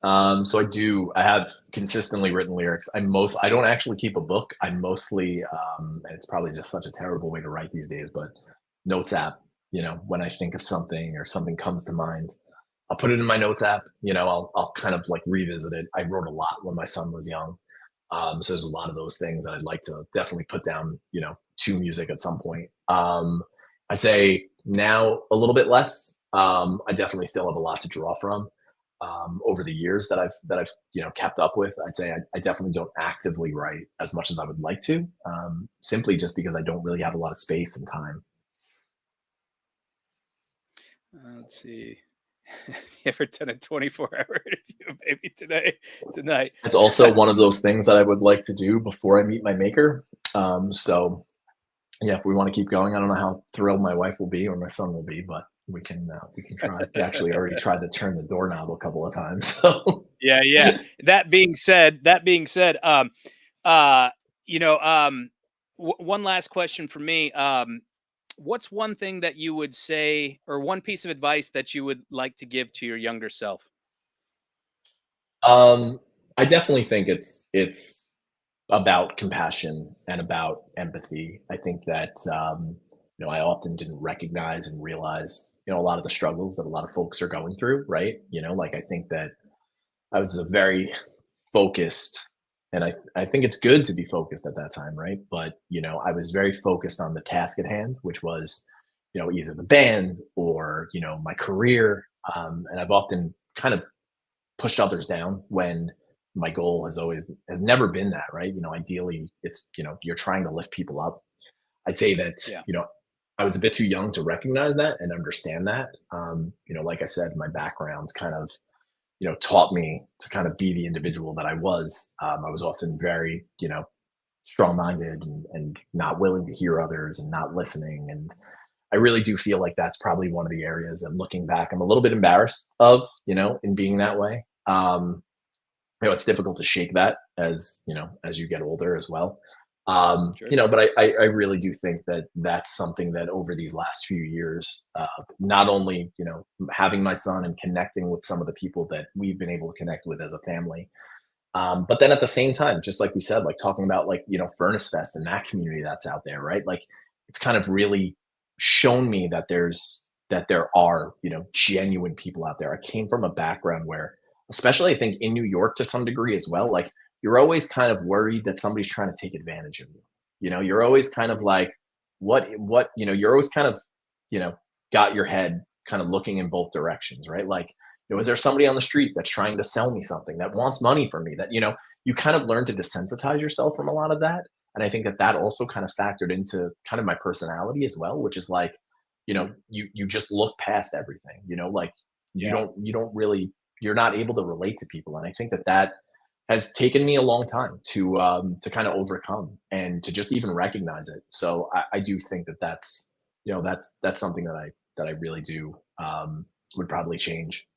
So I do. I have consistently written lyrics. I don't actually keep a book. I mostly, and it's probably just such a terrible way to write these days, but notes app. When I think of something or something comes to mind, I'll put it in my notes app. I'll kind of like revisit it. I wrote a lot when my son was young, so there's a lot of those things that I'd like to definitely put down. To music at some point. I'd say now a little bit less. I definitely still have a lot to draw from over the years that I've kept up with. I'd say I definitely don't actively write as much as I would like to, simply just because I don't really have a lot of space and time. Let's see. You ever done a 24-hour interview? Maybe tonight. It's also one of those things that I would like to do before I meet my maker. So yeah, if we want to keep going, I don't know how thrilled my wife will be or my son will be, but we can try. We actually already tried to turn the doorknob a couple of times. So Yeah, yeah. That being said, uh, you know, um, one last question for me. What's one thing that you would say, or one piece of advice that you would like to give to your younger self? um, I definitely think it's about compassion and about empathy. I think that I often didn't recognize and realize a lot of the struggles that a lot of folks are going through. Right? Like I think that I was a very focused, and I think it's good to be focused at that time, right? But I was very focused on the task at hand, which was either the band or my career, and I've often kind of pushed others down when my goal has never been that, right? Ideally it's you're trying to lift people up. I'd say that Yeah. I was a bit too young to recognize that and understand that. Like I said, my background's kind of taught me to kind of be the individual that I was. I was often very strong-minded and not willing to hear others and not listening. And I really do feel like that's probably one of the areas that looking back, I'm a little bit embarrassed of, in being that way. It's difficult to shake that as you get older as well. Sure. You know, but I really do think that that's something that over these last few years, not only, you know, having my son and connecting with some of the people that we've been able to connect with as a family, but then at the same time, just like we said, like talking about like, you know, Furnace Fest and that community that's out there, right? Like it's kind of really shown me that there are, you know, genuine people out there. I came from a background where, especially I think in New York to some degree as well, like you're always kind of worried that somebody's trying to take advantage of you. You know, you're always kind of like, you know, you're always kind of, you know, got your head kind of looking in both directions, right? Like, you know, is there somebody on the street that's trying to sell me something that wants money from me? That, you know, you kind of learn to desensitize yourself from a lot of that. And I think that that also kind of factored into kind of my personality as well, which is like, you know, you just look past everything, you know, like Yeah. you don't really, you're not able to relate to people. And I think that that has taken me a long time to kind of overcome and to just even recognize it. So I do think that that's, you know, that's something that I really do would probably change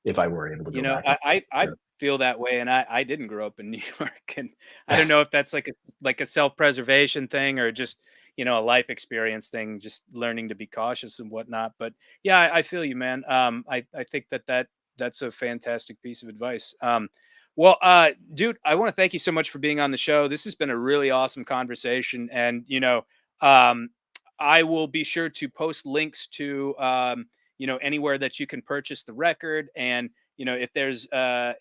if I were able to You go know, back. And I yeah. feel that way, and I didn't grow up in New York, and I don't know if that's like a self-preservation thing or just, you know, a life experience thing, just learning to be cautious and whatnot. But yeah, I feel you, man. I think that's a fantastic piece of advice. Well, dude, I want to thank you so much for being on the show. This has been a really awesome conversation, and you know, um, I will be sure to post links to you know, anywhere that you can purchase the record, and you know, if there's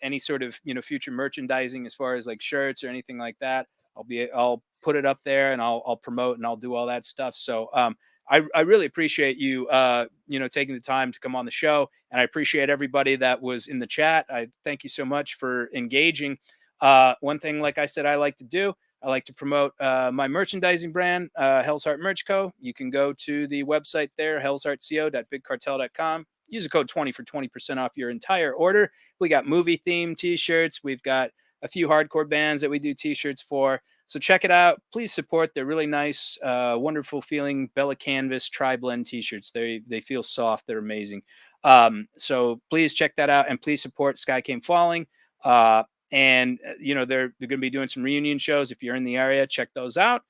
any sort of, you know, future merchandising as far as like shirts or anything like that, I'll put it up there, and I'll promote, and I'll do all that stuff. So I really appreciate you you know, taking the time to come on the show, and I appreciate everybody that was in the chat. I thank you so much for engaging. One thing, like I said, I like to do, I like to promote my merchandising brand, Hell's Heart Merch Co. You can go to the website there, hellsheartco.bigcartel.com. Use a code 20 for 20% off your entire order. We got movie themed t-shirts. We've got a few hardcore bands that we do t-shirts for. So check it out. Please support. They're really nice, wonderful feeling Bella Canvas tri-blend t-shirts. They feel soft. They're amazing. So please check that out, and please support Skycamefalling. And you know, they're going to be doing some reunion shows. If you're in the area, check those out.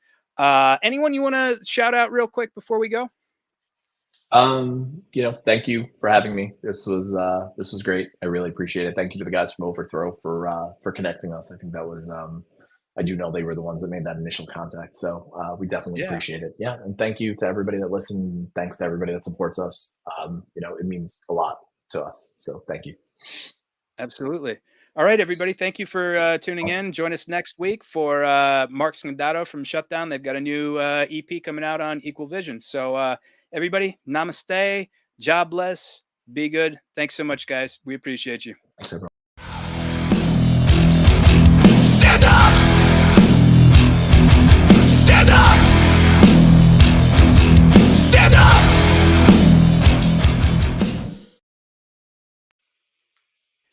Anyone you want to shout out real quick before we go? You know, thank you for having me. This was great. I really appreciate it. Thank you to the guys from Overthrow for connecting us. I think that was I do know they were the ones that made that initial contact. So we definitely Yeah, appreciate it. Yeah. And thank you to everybody that listened. Thanks to everybody that supports us. You know, it means a lot to us. So thank you. absolutely. All right, everybody. Thank you for tuning Awesome. in. Join us next week for Mark Scandato from Shutdown. They've got a new EP coming out on Equal Vision. So everybody, namaste, job bless, be good. Thanks so much, guys. We appreciate you. Thanks everyone.